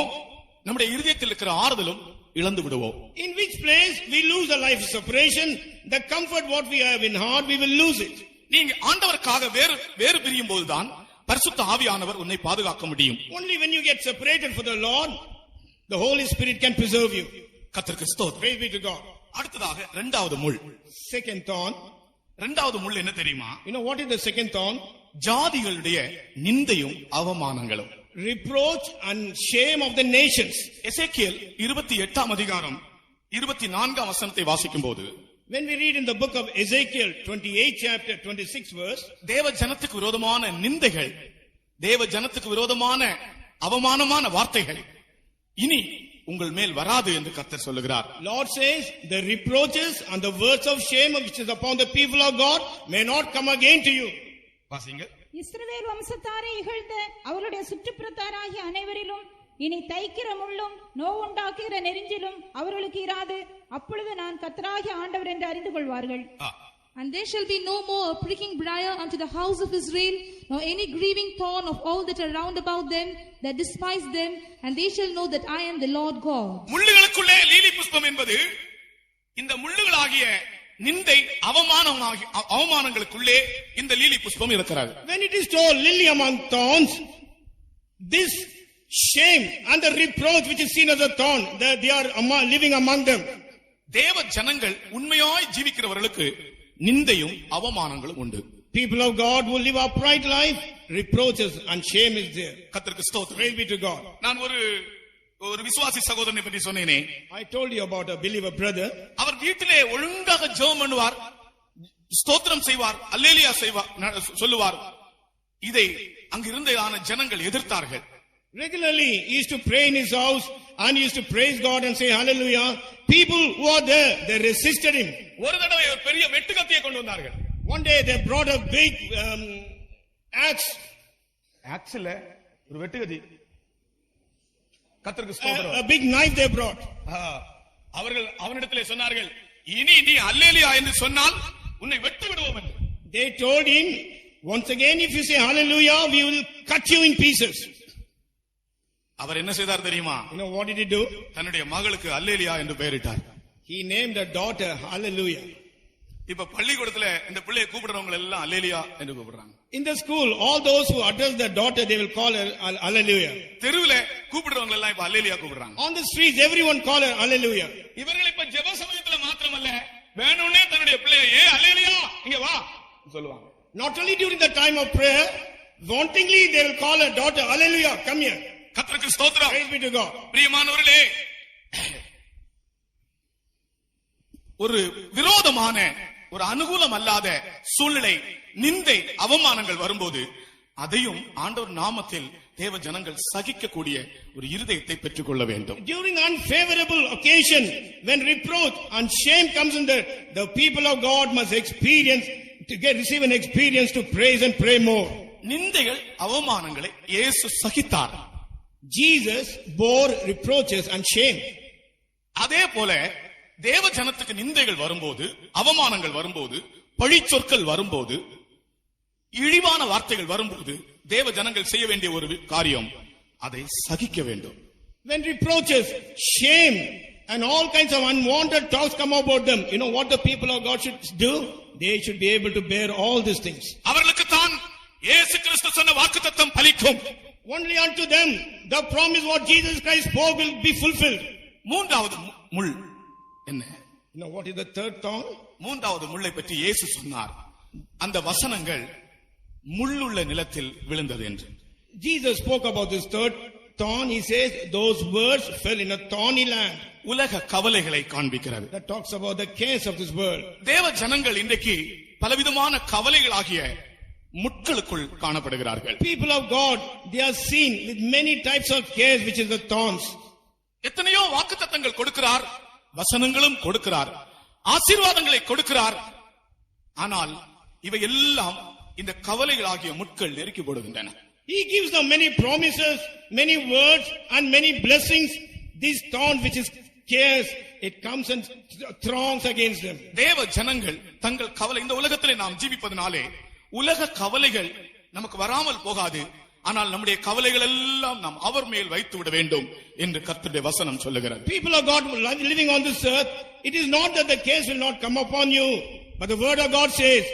நம்முடைய இருதயத்தில் இருக்கிற ஆறுதலும் இழந்து விடுவோம். In which place we lose the life of separation, the comfort what we have in heart, we will lose it. நீங்க ஆண்டவருக்காக வேறு பிரியும் போதுதான் பரிசுத்த ஆவியானவர் உன்னை பாதுகாக்க முடியும். Only when you get separated for the Lord, the Holy Spirit can preserve you. கர்த்தருக்கு ஸ்தோத்திரம். Praise be to God. அடுத்ததாக இரண்டாவது முள். Second thorn. இரண்டாவது முள் என்ன தெரியுமா? You know what is the second thorn? ஜாதிகளுடைய நிந்தையும் அவமானங்களும். Reproach and shame of the nations. எசேக்கியேல் 28ஆம் அதிகாரம் 24ஆம் வசனத்தை வாசிக்கும் போது, when we read in the book of Ezekiel 28 chapter 26 verse, தேவ ஜனத்துக்கு விரோதமான நிந்தைகள், தேவ ஜனத்துக்கு விரோதமான அவமானமான வார்த்தைகள் இனி உங்கள் மேல் வராது என்று கர்த்தர் சொல்லுகிறார். Lord says the reproaches and the words of shame which is upon the people of God may not come again to you. வாசிங்க. இஸ்ரவேல் வம்சத்தாரை இகழ்ந்த அவருடைய சுற்றுப்புறத்தாராகிய அனைவரிலும் இனி தைக்கிற முள்ளும் நோவுண்டாக்குகிற நெரிஞ்சிலும் அவர்களுக்கு இராது. அப்பொழுது நான் கர்த்தராகிய ஆண்டவர் என்று அறிந்து கொள்வார்கள். And there shall be no more a pricking briar unto the house of Israel, nor any grieving thorn of all that are round about them that despise them, and they shall know that I am the Lord God. முள்ளுகளுக்குள்ளே lily புஷ்பம் என்பது இந்த முள்ளுகளாகிய நிந்தை அவமானங்களுக்குள்ளே இந்த lily புஷ்பம் இருக்கிறது. When it is told lily among thorns, this shame and the reproach which is seen as a thorn, that they are living among them. தேவ ஜனங்கள் உண்மையாய் ஜீவிக்கிறவர்களுக்கு நிந்தையும் அவமானங்களும் உண்டு. People of God who live upright life, reproaches and shame is there. கர்த்தருக்கு ஸ்தோத்திரம். Praise be to God. நான் ஒரு விசுவாசி சகோதரனை பற்றி சொன்னேனே. I told you about a believer brother. அவர் வீட்டிலே ஒழுங்காக ஜெபம் பண்ணுவார், ஸ்தோத்திரம் செய்வார், அல்லேலூயா சொல்லுவார். இதை அங்கிருந்த ஜனங்கள் எதிர்த்தார்கள். Regularly he used to pray in his house and he used to praise God and say hallelujah. People who are there, they resisted him. ஒரு தடவை ஒரு பெரிய வெட்டுக்கத்தியை கொண்டு வந்தார்கள். One day they brought a big axe. Actual ஒரு வெட்டுக்கத்தி. கர்த்தருக்கு ஸ்தோத்திரம். A big knife they brought. அவர்கள் அவனிடத்திலே சொன்னார்கள், இனி நீ அல்லேலூயா என்று சொன்னால் உன்னை வெட்டி விடுவோம் என்று. They told him, once again if you say hallelujah, we will cut you in pieces. அவர் என்ன செய்தார் தெரியுமா? You know what did he do? தன்னுடைய மகளுக்கு அல்லேலூயா என்று பெயரிட்டார். He named a daughter hallelujah. இப்ப பள்ளிக்கூடத்துல இந்த பிள்ளையை கூப்பிடுறவங்க எல்லாம் அல்லேலூயா என்று கூப்பிடுறாங்க. In the school, all those who address their daughter, they will call her hallelujah. தெருவில கூப்பிடுறவங்க எல்லாம் இப்ப அல்லேலூயா கூப்பிடுறாங்க. On the streets, everyone call her hallelujah. இவர்கள் இப்ப ஜெப சமயத்துல மாத்திரமல்ல, வேணும்னே தன்னுடைய பிள்ளையை அல்லேலூயா இங்க வா சொல்லுவாங்க. Not only during the time of prayer, wantingly they will call her daughter hallelujah, come here. கர்த்தருக்கு ஸ்தோத்திரம். Praise be to God. பிரியமானவர்களே, ஒரு விரோதமான ஒரு அனுகூலம் அல்லாத சூழ்நிலை, நிந்தை, அவமானங்கள் வரும்போது அதையும் ஆண்டவர் நாமத்தில் தேவ ஜனங்கள் சகிக்கக்கூடிய ஒரு இருதயத்தை பெற்றுக் கொள்ள வேண்டும். During unfavorable occasion, when reproach and shame comes in, the people of God must experience receive an experience to praise and pray more. நிந்தைகள் அவமானங்களை இயேசு சகித்தார். Jesus bore reproaches and shame. அதே போல தேவ ஜனத்துக்கு நிந்தைகள் வரும்போது, அவமானங்கள் வரும்போது, பழிச்சொற்கள் வரும்போது, இழிவான வார்த்தைகள் வரும்போது தேவ ஜனங்கள் செய்ய வேண்டிய ஒரு காரியம், அதை சகிக்க வேண்டும். When reproaches, shame and all kinds of unwanted talks come about them, you know what the people of God should do? They should be able to bear all these things. அவர்களுக்கு தான் இயேசு கிறிஸ்து சொன்ன வாக்குத்தத்தம் பலிக்கும். Only unto them the promise what Jesus Christ spoke will be fulfilled. மூன்றாவது முள் என்ன? You know what is the third thorn? மூன்றாவது முள்ளை பற்றி இயேசு சொன்னார், அந்த வசனங்கள் முள்ளுள்ள நிலத்தில் விழுந்தது என்று. Jesus spoke about this third thorn. He says those words fell in a thorny land. உலக கவலைகளை காண்பிக்கிறது. That talks about the cares of this world. தேவ ஜனங்கள் இன்றைக்கு பலவிதமான கவலைகளாகிய முட்களுக்குள் காணப்படுகிறார்கள். People of God, they are seen with many types of cares, which is the thorns. எத்தனையோ வாக்குத்தத்தங்கள் கொடுக்கிறார், வசனங்களும் கொடுக்கிறார், ஆசீர்வாதங்களை கொடுக்கிறார். ஆனால் இவை எல்லாம் இந்த கவலைகளாகிய முட்கள் நெருக்கி போடுகின்றன. He gives them many promises, many words and many blessings. These thorns which is cares, it comes and throngs against them. தேவ ஜனங்கள் தங்கள் கவலை, இந்த உலகத்திலே நாம் ஜீவிப்பதனாலே உலக கவலைகள் நமக்கு வராமல் போகாது. ஆனால் நம்முடைய கவலைகள் எல்லாம் நாம் அவர் மேல் வைத்து விட வேண்டும் என்று கர்த்தருடைய வசனம் சொல்லுகிறது. People of God living on this earth, it is not that the cares will not come upon you, but the word of God says,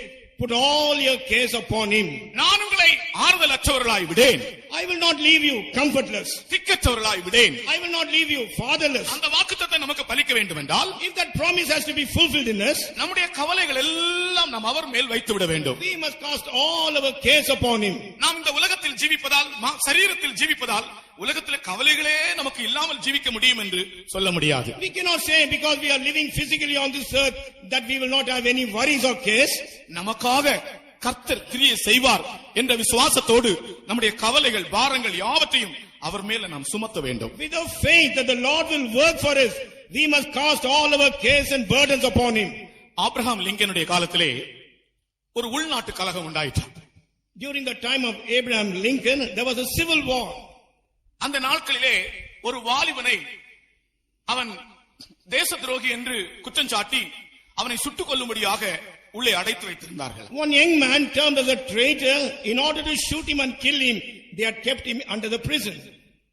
put all your cares upon him. நான் உங்களை ஆறுதல் அற்றவர்களாய் விடேன், I will not leave you comfortless. திக்கற்றவர்களாய் விடேன். I will not leave you fatherless. அந்த வாக்குத்தத்தத்தை நமக்கு பலிக்க வேண்டும் என்றால், If that promise has to be fulfilled in us, நம்முடைய கவலைகள் எல்லாம் நாம் அவர் மேல் வைத்து விட வேண்டும். we must cast all our cares upon him. நாம் இந்த உலகத்தில் ஜீவிப்பதால், சரீரத்தில் ஜீவிப்பதால் உலகத்திலே கவலைகளே நமக்கு இல்லாமல் ஜீவிக்க முடியும் என்று சொல்ல முடியாது. We cannot say because we are living physically on this earth that we will not have any worries or cares. நமக்காக கர்த்தர் கிரியை செய்வார் என்ற விசுவாசத்தோடு நம்முடைய கவலைகள், பாரங்கள் யாவற்றையும் அவர் மேல நாம் சுமத்த வேண்டும். With the faith that the Lord will work for us, we must cast all our cares and burdens upon him. Abraham லிங்கனுடைய காலத்திலே ஒரு உள்நாட்டு கலகம் உண்டாயிற்று. During the time of Abraham Lincoln, there was a civil war. அந்த நாட்களிலே ஒரு வாலிபனை அவன் தேச துரோகி என்று குற்றம் சாட்டி அவனை சுட்டுக் கொல்லும்படியாக உள்ளே அடைத்து வைத்திருந்தார்கள். One young man termed as a traitor, in order to shoot him and kill him, they had kept him under the prison.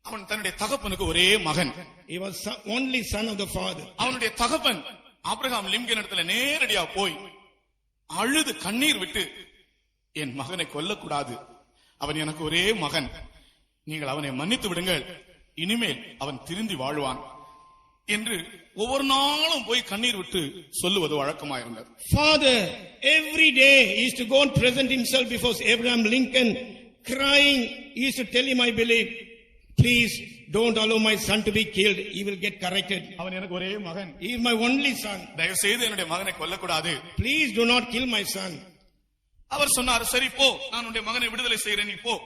அவன் தன்னுடைய தகப்பனுக்கு ஒரே மகன். He was only son of the father. அவனுடைய தகப்பன் ஆபிரகாம் லிங்கன் இடத்துல நேரடியா போய் அழுது கண்ணீர் விட்டு, என் மகனை கொல்லக்கூடாது, அவன் எனக்கு ஒரே மகன், நீங்கள் அவனை மன்னித்து விடுங்கள், இனிமேல் அவன் திருந்தி வாழ்வான் என்று ஒவ்வொரு நாளும் போய் கண்ணீர் விட்டு சொல்லுவது வழக்கமாயிருந்தது. Father every day he used to go and present himself before Abraham Lincoln, crying. He used to tell him, I believe, please don't allow my son to be killed, he will get corrected. அவன் எனக்கு ஒரே மகன், He is my only son, தயவு செய்து என்னுடைய மகனை கொல்லக்கூடாது. please do not kill my son. அவர் சொன்னார், சரி போ, நான் உன்னுடைய மகனை விடுதலை செய்கிறேன், நீ போ.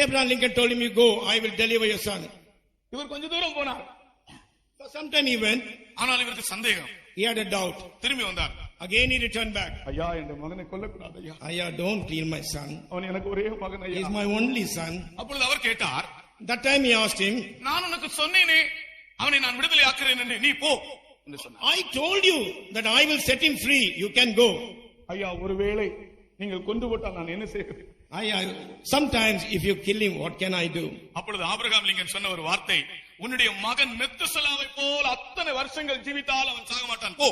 Abraham Lincoln told him, you go, I will deliver your son. இவர் கொஞ்ச தூரம் போனார். For some time he went, ஆனால் இவருக்கு சந்தேகம். he had a doubt. திரும்பி வந்தார். Again he returned back. ஐயா, என்னுடைய மகனை கொல்லக்கூடாது ஐயா, Ayah, don't kill my son, அவன் எனக்கு ஒரே மகன் he ஐயா. is my only son. அப்பொழுது அவர் கேட்டார், That time he asked him, நான் உனக்கு சொன்னேனே அவனை நான் விடுதலை ஆக்குறேன் என்று, நீ போ என்று சொன்னார். I told you that I will set him free, you can go. ஐயா, ஒருவேளை நீங்கள் கொண்டு போட்டால் நான் என்ன செய்கிறேன்? Sometimes if you kill him, what can I do? அப்பொழுது ஆபிரகாம் லிங்கன் சொன்ன ஒரு வார்த்தை, உன்னுடைய மகன் மெத்துசலாவை போல் அத்தனை வருஷங்கள் ஜீவித்தால் அவன் சாக மாட்டான், போ.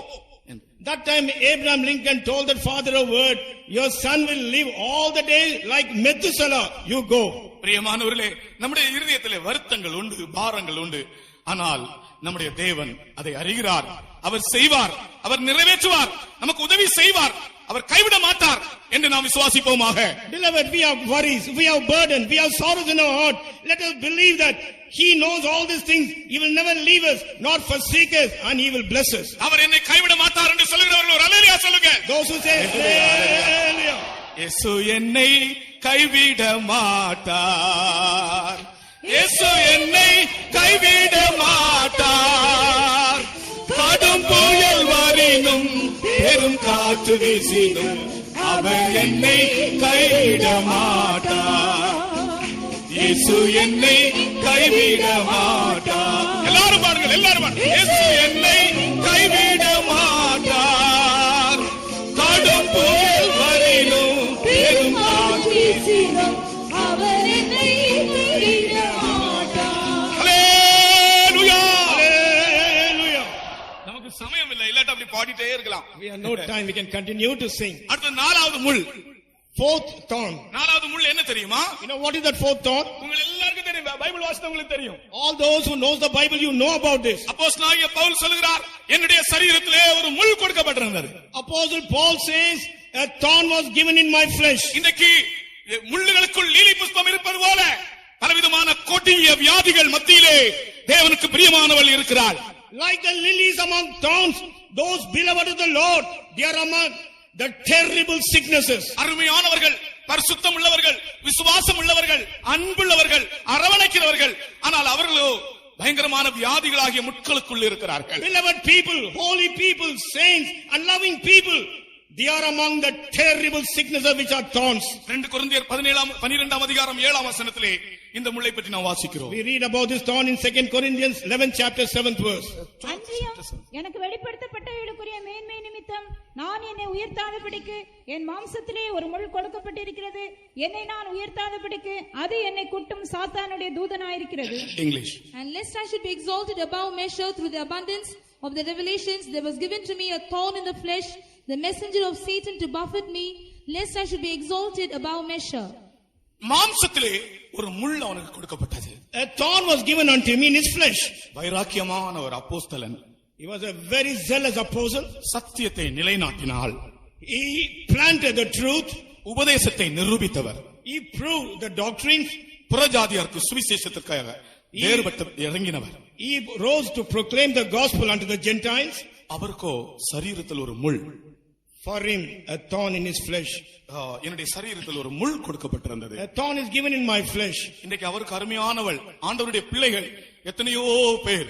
That time Abraham Lincoln told that father a word, your son will live all the days like Methuselah, you go. பிரியமானவர்களே, நம்முடைய இருதயத்திலே வருத்தங்கள் உண்டு, பாரங்கள் உண்டு. ஆனால் நம்முடைய தேவன் அதை அறிகிறார், அவர் செய்வார், அவர் நிறைவேற்றுவார், நமக்கு உதவி செய்வார், அவர் கைவிட மாட்டார் என்று நாம் விசுவாசிப்போமாக. Beloved, we have worries, we have burden, we have sorrows in our heart. Let us believe that he knows all these things. He will never leave us, nor forsake us, and he will bless us. அவர் என்னை கைவிட மாட்டார் என்று சொல்லுகிறவர்கள் ஒரு அல்லேலூயா சொல்லுங்க. Those who say hallelujah. இயேசு என்னை கைவிட மாட்டார், இயேசு என்னை கைவிட மாட்டார். கடும் புயல் வரினும் பெரும் காற்று வீசினும் அவர் என்னை கைவிட மாட்டார், இயேசு என்னை கைவிட மாட்டார். எல்லாரும் பாருங்கள், எல்லாரும் பாருங்கள். இயேசு என்னை கைவிட மாட்டார், கடும் புயல் வரினும் பெரும் காற்று வீசினும் அவர் என்னை கைவிட மாட்டார். ஹல்லேலூயா, ஹல்லேலூயா. நமக்கு சமயம் இல்லை, இல்லாட்ட அப்படி பாடிட்டே இருக்கலாம். We have no time, we can continue to sing. அடுத்து நாலாவது முள். Fourth thorn. நாலாவது முள் என்ன தெரியுமா? You know what is that fourth thorn? உங்க எல்லாருக்கும் தெரியும், பைபிள் வாசித்தவங்களுக்கு தெரியும். All those who knows the Bible, you know about this. அப்போஸ்தலனாகிய பவுல் சொல்கிறார், என்னுடைய சரீரத்திலே ஒரு முள் கொடுக்கப்பட்டிருந்தது. Apostle Paul says, a thorn was given in my flesh. இன்றைக்கு முள்ளுகளுக்குள் லீலி புஷ்பம் இருப்பது போல பலவிதமான கொடிய வியாதிகள் மத்தியிலே தேவனுக்கு பிரியமானவள் இருக்கிறாள். Like the lilies among thorns, those beloved of the Lord, they are among the terrible sicknesses. அருமையானவர்கள், பரிசுத்தம் உள்ளவர்கள், விசுவாசம் உள்ளவர்கள், அன்புள்ளவர்கள், அரவணைக்கிறவர்கள், ஆனால் அவர்களோ பயங்கரமான வியாதிகளாகிய முட்களுக்குள் இருக்கிறார்கள். Beloved people, holy people, saints and loving people, They are among the terrible sicknesses which are thorns. 2 கொரிந்தியர் 12ஆம் அதிகாரம் 7ஆம் வசனத்திலே இந்த முள்ளை பற்றி நாம் வாசிக்கிறோம். We read about this thorn in 2 Corinthians 11 chapter 7th verse. அன்றியும் எனக்கு வெளிப்படுத்தப்பட்டவைகளுக்குரிய மேன்மை நிமித்தம் நான் என்னை உயர்த்தாதபடிக்கு என் மாம்சத்திலே ஒரு முள் கொடுக்கப்பட்டிருக்கிறது. என்னை நான் உயர்த்தாதபடிக்கு அது என்னை குட்டும் சாத்தானுடைய தூதனாயிருக்கிறது. English. And lest I should be exalted above measure through the abundance of the revelations, there was given to me a thorn in the flesh, the messenger of Satan to buffet me, lest I should be exalted above measure. மாம்சத்திலே ஒரு முள் அவனுக்கு கொடுக்கப்பட்டது. A thorn was given unto him in his flesh. வைராக்கியமான ஒரு அப்போஸ்தலன். He was a very zealous apostle. சத்தியத்தை நிலைநாட்டினாள். He planted the truth. உபதேசத்தை நிரூபித்தவர். He proved the doctrines. புறஜாதியாருக்கு சுவிசேஷத்திற்காக வேறுபட்டு இறங்கினவர். He rose to proclaim the gospel unto the Gentiles. அவருக்கோ சரீரத்தில் ஒரு முள். For him a thorn in his flesh. என்னுடைய சரீரத்தில் ஒரு முள் கொடுக்கப்பட்டிருந்தது. A thorn is given in my flesh. இன்றைக்கு அவருக்கு அருமையானவள் ஆண்டவருடைய பிள்ளைகள் எத்தனையோ பேர்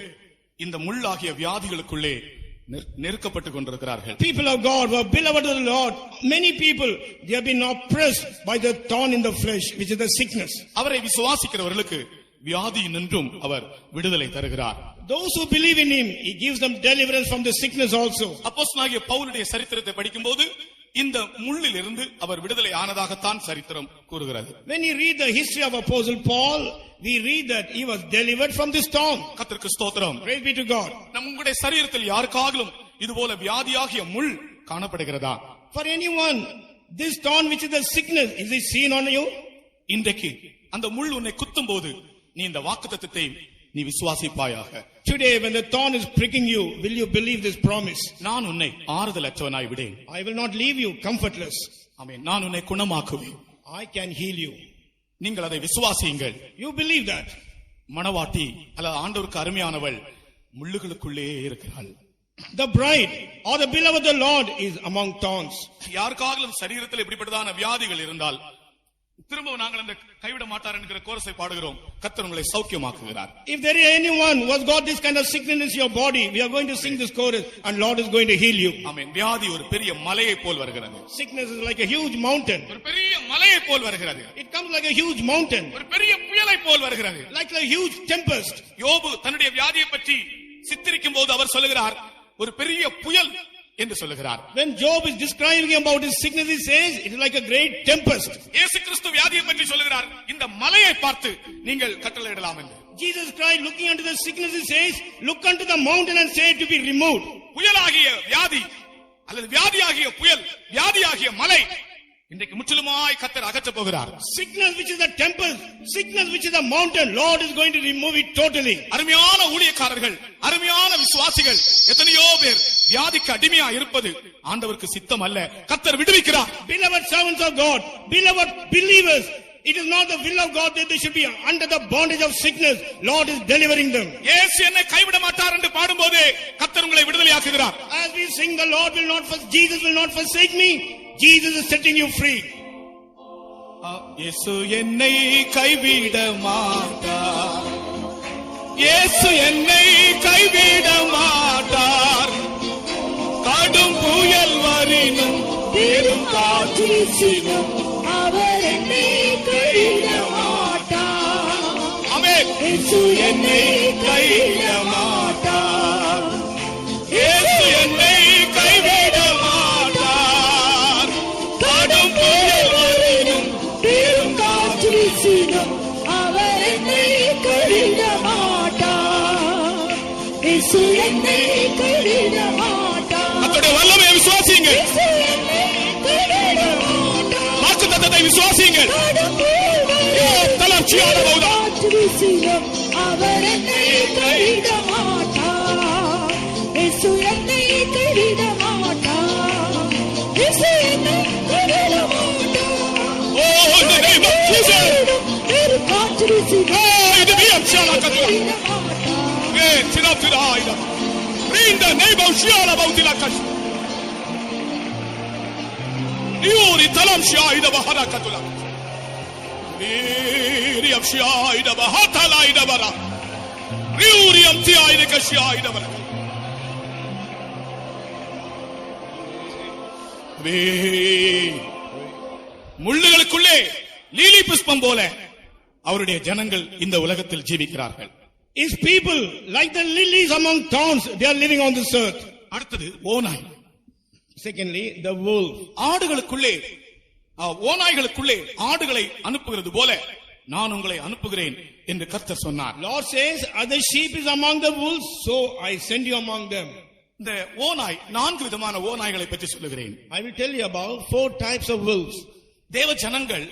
இந்த முள்ளாகிய வியாதிகளுக்குள்ளே நெருக்கப்பட்டுக் கொண்டிருக்கிறார்கள். People of God who are beloved of the Lord, many people they have been oppressed by the thorn in the flesh, which is the sickness. அவரை விசுவாசிக்கிறவர்களுக்கு வியாதியினின்றும் அவர் விடுதலை தருகிறார். Those who believe in him, he gives them deliverance from the sickness also. அப்போஸ்தலனாகிய பவுலுடைய சரித்திரத்தை படிக்கும்போது இந்த முள்ளிலிருந்து அவர் விடுதலை ஆனதாகத்தான் சரித்திரம் கூறுகிறது. When you read the history of Apostle Paul, we read that he was delivered from this thorn. கர்த்தருக்கு ஸ்தோத்திரம். Praise be to God. நம்முடைய சரீரத்தில் யாருக்காகிலும் இதுபோல வியாதியாகிய முள் காணப்படுகிறதா? For anyone, this thorn which is the sickness, is it seen on you? இன்றைக்கு அந்த முள் உன்னை குத்தும் போது நீ இந்த வாக்குத்தத்தத்தை நீ விசுவாசிப்பாயாக. Today when the thorn is pricking you, will you believe this promise? நான் உன்னை ஆறுதலற்றவனாய் விடேன். I will not leave you comfortless. ஆமென். நான் உன்னை குணமாக்குவேன். I can heal you. நீங்கள் அதை விசுவாசியுங்கள். You believe that? மணவாட்டி அல்ல ஆண்டவருக்கு அருமையானவள் முள்ளுகளுக்குள்ளே இருக்கிறாள். The bride or the beloved of the Lord is among thorns. யாருக்காகவும் சரீரத்தில் இப்படிப்பட்டதான வியாதிகள் இருந்தால் திரும்ப நாங்கள் அந்த கைவிட மாட்டார் என்கிற கோரஸை பாடுகிறோம். கர்த்தர் உங்களை சௌக்கியமாக்குகிறார். If there is anyone who has got this kind of sickness in your body, we are going to sing this chorus and Lord is going to heal you. ஆமென். வியாதி ஒரு பெரிய மலையை போல் வருகிறது. Sickness is like a huge mountain. ஒரு பெரிய மலையை போல் வருகிறது. It comes like a huge mountain. ஒரு பெரிய புயலை போல் வருகிறது. Like a huge tempest. யோபு தன்னுடைய வியாதியை பற்றி சித்தரிக்கும் போது அவர் சொல்லுகிறார் ஒரு பெரிய புயல் என்று சொல்லுகிறார். When Job is describing about his sickness, he says it is like a great tempest. இயேசு கிறிஸ்து வியாதியை பற்றி சொல்லுகிறார் இந்த மலையை பார்த்து நீங்கள் கட்டளையிடலாம் என்று. Jesus Christ looking unto the sickness, he says look unto the mountain and say to be removed. புயலாகிய வியாதி அல்லது வியாதியாகிய புயல் வியாதியாகிய மலை இன்றைக்கு முற்றிலுமாய் கர்த்தர் அகற்றப் போகிறார். Sickness which is the tempest, sickness which is the mountain, Lord is going to remove it totally. அருமையான ஊழியக்காரர்கள் அருமையான விசுவாசிகள் எத்தனையோ பேர் வியாதிக்கு அடிமையா இருப்பது ஆண்டவருக்கு சித்தம் அல்ல. கர்த்தர் விடுவிக்கிறார். Beloved servants of God, beloved believers, it is not the will of God that they should be under the bondage of sickness. Lord is delivering them. இயேசு என்னை கைவிட மாட்டார் என்று பாடும்போது கர்த்தர் உங்களை விடுதலையாக்குகிறார். As we sing the Lord will not forsake, Jesus will not forsake me, Jesus is setting you free. இயேசு என்னை கைவிட மாட்டார். இயேசு என்னை கைவிட மாட்டார். கடும் புயல் வரினும் பெரும் காற்று வீசினும் அவர் என்னை கைவிட மாட்டார். ஆமென். இயேசு என்னை கைவிட மாட்டார். இயேசு என்னை கைவிட மாட்டார். கடும் புயல் வரினும் பெரும் காற்று வீசினும் அவர் என்னை கைவிட மாட்டார். இயேசு என்னை கைவிட மாட்டார். கர்த்தருடைய வல்லமையை விசுவாசியுங்கள். இயேசு என்னை கைவிட மாட்டார். வாக்குத்தத்தத்தை விசுவாசியுங்கள். கடும் புயல் வரினும் தளர்ச்சியான போதும் காற்று வீசினும் அவர் என்னை கைவிட மாட்டார். இயேசு என்னை கைவிட மாட்டார். இயேசு என்னை கைவிட மாட்டார். Oh, in the name of Jesus. பெரும் காற்று வீசினும் Oh, in the name of Jesus. கைவிட மாட்டார். Eh, tira tira ida. In the name of Jesus, about the kash. Yuri talam shaida bahara katula. Yuri am shaida bahatala ida bara. Yuri am tiaida kashaida bara. வே. முள்ளுகளுக்குள்ளே lily புஷ்பம் போல அவருடைய ஜனங்கள் இந்த உலகத்தில் ஜீவிக்கிறார்கள். His people, like the lilies among thorns, they are living on this earth. அடுத்தது ஓநாய். Secondly, the wolf. ஆடுகளுக்குள்ளே ஓநாய்களுக்குள்ளே ஆடுகளை அனுப்புகிறது போல நான் உங்களை அனுப்புகிறேன் என்று கர்த்தர் சொன்னார். Lord says, as the sheep is among the wolves, so I send you among them. இந்த ஓநாய் 4 விதமான ஓநாய்களை பற்றி சொல்லுகிறேன். I will tell you about 4 types of wolves. தேவ ஜனங்கள்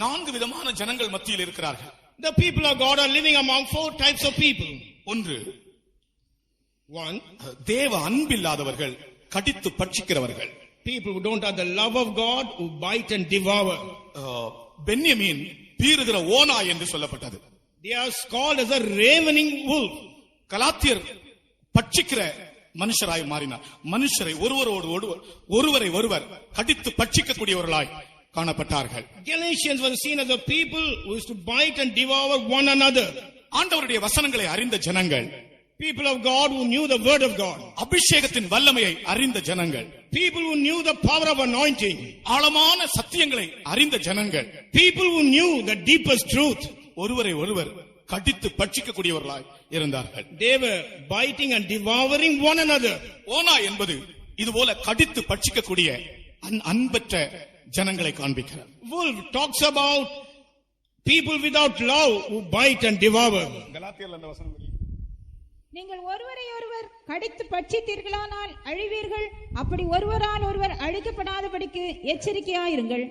4 விதமான ஜனங்கள் மத்தியில் இருக்கிறார்கள். The people of God are living among 4 types of people. ஒன்று, 1, தேவ அன்பில்லாதவர்கள், கடித்து பட்சிக்கிறவர்கள். people who don't have the love of God, who bite and devour. பென்யமீன் பீறுகிற ஓநாய் என்று சொல்லப்பட்டது. They are called as a ravening wolf. கலாத்தியர் பட்சிக்கிற மனுஷராய் மாறினார். மனுஷரை ஒருவரை ஒருவர் கடித்து பட்சிக்கக்கூடியவர்களாய் காணப்பட்டார்கள். Galatians were seen as a people who used to bite and devour one another. ஆண்டவருடைய வசனங்களை அறிந்த ஜனங்கள், People of God who knew the word of God. அபிஷேகத்தின் வல்லமையை அறிந்த ஜனங்கள், People who knew the power of anointing. ஆழமான சத்தியங்களை அறிந்த ஜனங்கள், People who knew the deepest truth. ஒருவரை ஒருவர் கடித்து பட்சிக்கக்கூடியவர்களாய் இருந்தார்கள். They were biting and devouring one another. ஓநாய் என்பது இதுபோல கடித்து பட்சிக்கக்கூடிய அன்பற்ற ஜனங்களை காண்பிக்கிறார். Wolf talks about people without love who bite and devour. நீங்கள் ஒருவரை ஒருவர் கடித்து பட்சித்தீர்களானால் அழிவீர்கள். அப்படி ஒருவரால் ஒருவர் அழிக்கப்படாதபடிக்கு எச்சரிக்கையாயிருங்கள்.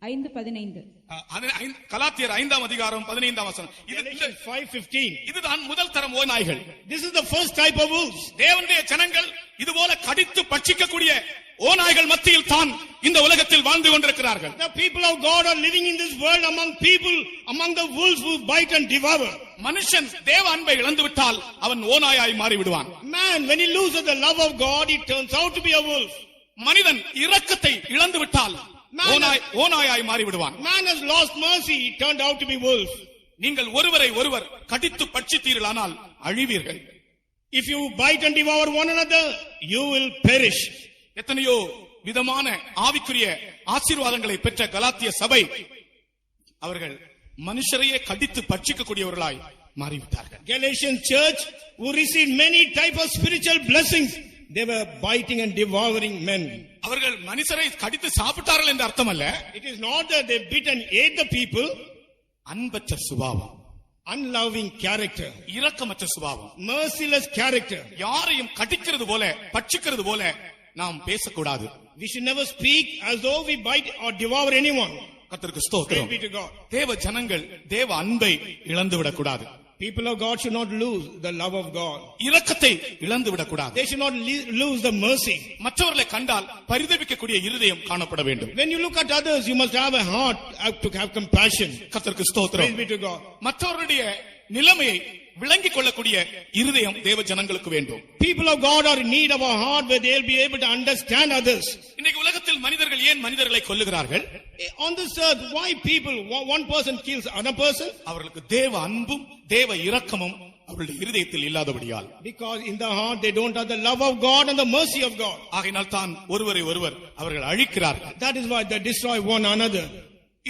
5:15. கலாத்தியர் 5ஆம் அதிகாரம் 15ஆம் வசனம். 5:15. இதுதான் முதல் தரம் ஓநாய்கள். This is the first type of wolves. தேவனுடைய ஜனங்கள் இதுபோல கடித்து பட்சிக்கக்கூடிய ஓநாய்கள் மத்தியில் தான் இந்த உலகத்தில் வாழ்ந்து கொண்டிருக்கிறார்கள். The people of God are living in this world among the wolves who bite and devour. மனுஷன் தேவ அன்பை இழந்து விட்டால் அவன் ஓநாயாய் மாறி விடுவான். Man, when he loses the love of God, he turns out to be a wolf. மனிதன் இரக்கத்தை இழந்து விட்டால் ஓநாயாய் மாறி விடுவான். Man has lost mercy, he turned out to be wolf. நீங்கள் ஒருவரை ஒருவர் கடித்து பட்சித்தீர்களானால் அழிவீர்கள். If you bite and devour one another, you will perish. எத்தனையோ விதமான ஆவிக்குரிய ஆசீர்வாதங்களை பெற்ற கலாத்திய சபை அவர்கள் மனுஷரையே கடித்து பட்சிக்கக்கூடியவர்களாய் மாறிவிட்டார்கள். Galatian church who received many type of spiritual blessings, they were biting and devouring men. அவர்கள் மனுஷரை கடித்து சாப்பிட்டார்கள் என்ற அர்த்தம் அல்ல. It is not that they bit and ate the people. அன்பற்ற சுபாவம், unloving character, இரக்கமற்ற சுபாவம், merciless character. யாரையும் கடிக்கிறது போல பட்சிக்கிறது போல நாம் பேசக்கூடாது. We should never speak as though we bite or devour anyone. கர்த்தருக்கு ஸ்தோத்திரம். Praise be to God. தேவ ஜனங்கள் தேவ அன்பை இழந்து விடக்கூடாது. People of God should not lose the love of God. இரக்கத்தை இழந்து விடக்கூடாது. They should not lose the mercy. மற்றவர்களை கண்டால் பரிதபிக்கக்கூடிய இருதயம் காணப்பட வேண்டும். When you look at others, you must have a heart to have compassion. கர்த்தருக்கு ஸ்தோத்திரம். Praise be to God. மற்றவருடைய நிலைமையை விளங்கிக் கொள்ளக்கூடிய இருதயம் தேவ ஜனங்களுக்கு வேண்டும். People of God are in need of a heart where they will be able to understand others. இன்னைக்கு உலகத்தில் மனிதர்கள் ஏன் மனிதர்களை கொல்லுகிறார்கள்? On this earth, why people, one person kills another person? அவர்களுக்கு தேவ அன்பும் தேவ இரக்கமும் அவருடைய இருதயத்தில் இல்லாதபடியால். Because in the heart they don't have the love of God and the mercy of God. ஆகையினால் தான் ஒருவரை ஒருவர் அவர்கள் அழிக்கிறார்கள். That is why they destroy one another.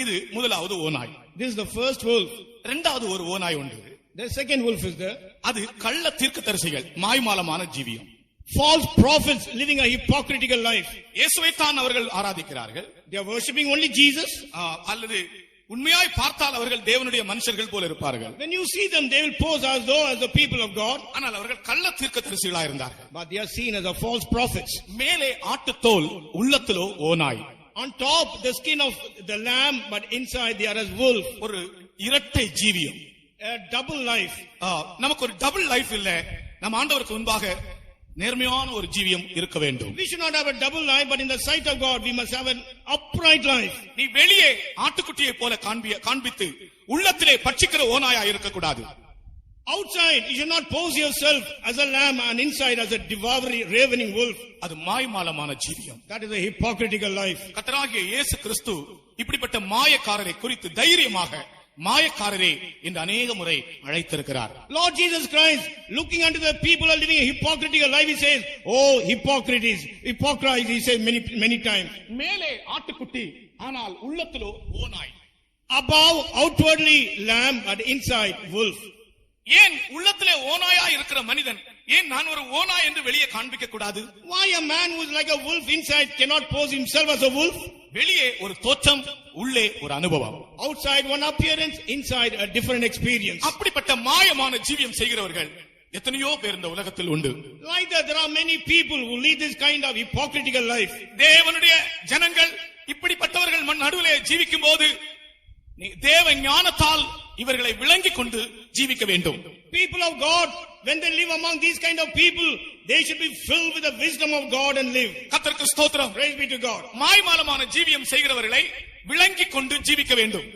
இது முதலாவது ஓநாய். This is the first wolf. இரண்டாவது ஒரு ஓநாய் உண்டு. The second wolf is there. அது கள்ள தீர்க்கதரிசிகள், மாய்மாலமான ஜீவியம். False prophets living a hypocritical life. இயேசுவை தான் அவர்கள் ஆராதிக்கிறார்கள். They are worshipping only Jesus. அல்லது உண்மையாய் பார்த்தால் அவர்கள் தேவனுடைய மனுஷர்கள் போல இருப்பார்கள். When you see them, they will pose as though as the people of God. ஆனால் அவர்கள் கள்ள தீர்க்கதரிசிகளாக இருந்தார்கள். But they are seen as a false prophets. மேலே ஆட்டுத்தோல், உள்ளத்திலோ ஓநாய். On top the skin of the lamb, but inside they are as wolf. ஒரு இரட்டை ஜீவியம். A double life. நமக்கு ஒரு டபுள் லைஃப் இல்ல. நம் ஆண்டவருக்கு முன்பாக நேர்மையான ஒரு ஜீவியம் இருக்க வேண்டும். We should not have a double life, but in the sight of God we must have an upright life. நீ வெளியே ஆட்டுக்குட்டியை போல காண்பித்து உள்ளத்திலே பட்சிக்கிற ஓநாயா இருக்கக்கூடாது. Outside you should not pose yourself as a lamb and inside as a devouring ravening wolf. அது மாய்மாலமான ஜீவியம். That is a hypocritical life. கர்த்தராகிய இயேசு கிறிஸ்து இப்படிப்பட்ட மாயக்காரரை குறித்து தைரியமாக மாயக்காரரே என்று அநேக முறை அழைத்திருக்கிறார். Lord Jesus Christ, looking unto the people who are living a hypocritical life, he says, "Oh, hypocrites, he says many times." மேலே ஆட்டுக்குட்டி, ஆனால் உள்ளத்திலோ ஓநாய். Above outwardly lamb, but inside wolf. ஏன் உள்ளத்திலே ஓநாயா இருக்கிற மனிதன் ஏன் நான் ஒரு ஓநாய் என்று வெளியே காண்பிக்க கூடாது? Why a man who is like a wolf inside cannot pose himself as a wolf? வெளியே ஒரு தோற்றம், உள்ளே ஒரு அனுபவம். Outside one appearance, inside a different experience. அப்படிப்பட்ட மாயமான ஜீவியம் செய்கிறவர்கள் எத்தனையோ பேர் இந்த உலகத்தில் உண்டு. Like that, there are many people who lead this kind of hypocritical life. தேவனுடைய ஜனங்கள் இப்படிப்பட்டவர்கள் நடுவிலே ஜீவிக்கும் போது தேவ ஞானத்தால் இவர்களை விளங்கிக் கொண்டு ஜீவிக்க வேண்டும். People of God, when they live among these kind of people, they should be filled with the wisdom of God and live. கர்த்தருக்கு ஸ்தோத்திரம். Praise be to God. மாய்மாலமான ஜீவியம் செய்கிறவர்களை விளங்கிக் கொண்டு ஜீவிக்க வேண்டும்.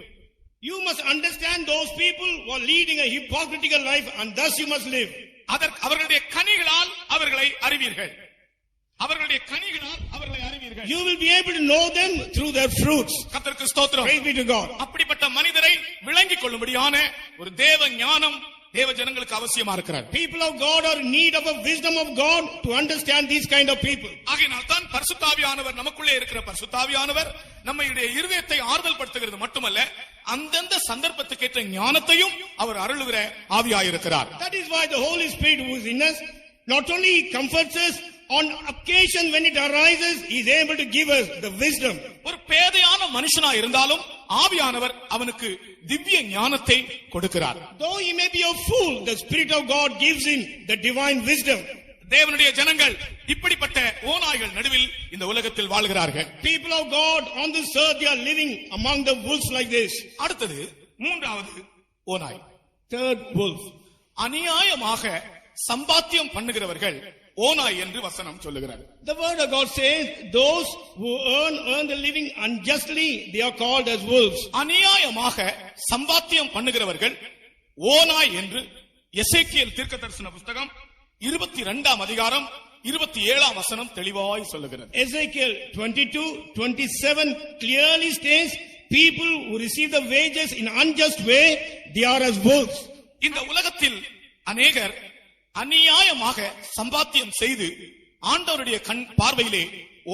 You must understand those people who are leading a hypocritical life, and thus you must live. அவர்களுடைய கனிகளால் அவர்களை அறிவீர்கள். அவர்களுடைய கனிகளால் அவர்களை அறிவீர்கள். You will be able to know them through their fruits. கர்த்தருக்கு ஸ்தோத்திரம். Praise be to God. அப்படிப்பட்ட மனிதரை விளங்கிக் கொள்ளும்படியான ஒரு தேவ ஞானம் தேவ ஜனங்களுக்கு அவசியமா இருக்கிறார். People of God are in need of a wisdom of God to understand these kind of people. ஆகையால் தான் பரிசுத்த ஆவியானவர், நமக்குள்ளே இருக்கிற பரிசுத்த ஆவியானவர் நம்முடைய இருதயத்தை ஆறுதல் படுத்துகிறது மட்டுமல்ல, அந்தந்த சந்தர்ப்பத்துக்கேற்ற ஞானத்தையும் அவர் அருளுகிற ஆவியாயிருக்கிறார். That is why the Holy Spirit who is in us not only comforts us, on occasion when it arises, he is able to give us the wisdom. ஒரு பேதையான மனுஷனா இருந்தாலும் ஆவியானவர் அவனுக்கு திவ்ய ஞானத்தை கொடுக்கிறார். Though he may be a fool, the Spirit of God gives him the divine wisdom. தேவனுடைய ஜனங்கள் இப்படிப்பட்ட ஓநாய்கள் நடுவில் இந்த உலகத்தில் வாழ்கிறார்கள். People of God on this earth, they are living among the wolves like this. அடுத்தது மூன்றாவது ஓநாய். Third wolf. அநியாயமாக சம்பாத்தியம் பண்ணுகிறவர்கள் ஓநாய் என்று வசனம் சொல்லுகிறது. The word of God says, those who earn the living unjustly, they are called as wolves. அநியாயமாக சம்பாத்தியம் பண்ணுகிறவர்கள் ஓநாய் என்று எசேக்கியேல் தீர்க்கதரிசன புத்தகம் 22ஆம் அதிகாரம் 27ஆம் வசனம் தெளிவாய் சொல்லுகிறது. Ezekiel 22:27 clearly states, people who receive the wages in unjust way, they are as wolves. இந்த உலகத்தில் அநேகர் அநியாயமாக சம்பாத்தியம் செய்து ஆண்டவருடைய கண் பார்வையிலே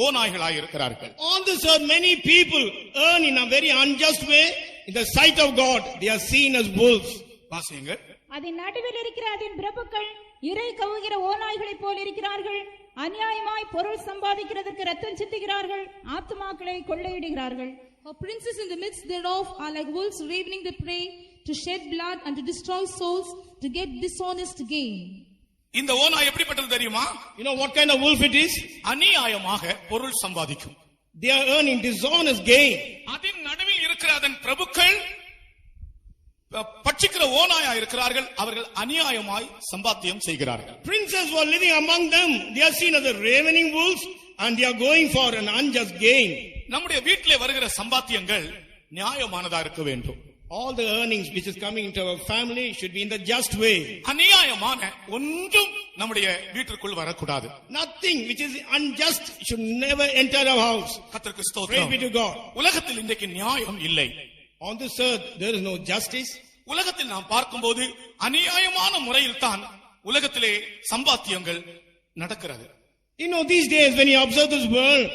ஓநாய்களாய் இருக்கிறார்கள். On this earth, many people earn in a very unjust way. In the sight of God, they are seen as wolves. வாசியுங்கள். அதன் நடுவில் இருக்கிற அதன் பிரபுக்கள் இறை கவுகிற ஓநாய்களைப் போல் இருக்கிறார்கள். அநியாயமாய் பொருள் சம்பாதிக்கிறதற்கு ரத்தம் சிந்துகிறார்கள், ஆத்துமாக்களை கொள்ளையிடுகிறார்கள். Her princes in the midst thereof are like wolves ravening the prey, to shed blood and to destroy souls, to get dishonest gain. இந்த ஓநாய் எப்படிப்பட்டது தெரியுமா? You know what kind of wolf it is? அநியாயமாக பொருள் சம்பாதிக்கும். They are earning dishonest gain. அதன் நடுவில் இருக்கிற அதன் பிரபுக்கள் பட்சிக்கிற ஓநாயா இருக்கிறார்கள். அவர்கள் அநியாயமாய் சம்பாத்தியம் செய்கிறார்கள். Princes who are living among them, they are seen as the ravening wolves, and they are going for an unjust gain. நம்முடைய வீட்டிலே வருகிற சம்பாத்தியங்கள் நியாயமானதா இருக்க வேண்டும். All the earnings which is coming into our family should be in the just way. அநியாயமான ஒன்றும் நம்முடைய வீட்டிற்குள் வரக்கூடாது. Nothing which is unjust should never enter our house. கர்த்தருக்கு Praise ஸ்தோத்திரம். be to God. உலகத்தில் இன்றைக்கு நியாயம் இல்லை. On this earth there is no justice. உலகத்தில் நாம் பார்க்கும்போது அநியாயமான முறையில் தான் உலகத்திலே சம்பாத்தியங்கள் நடக்கிறது. You know, these days when you observe this world,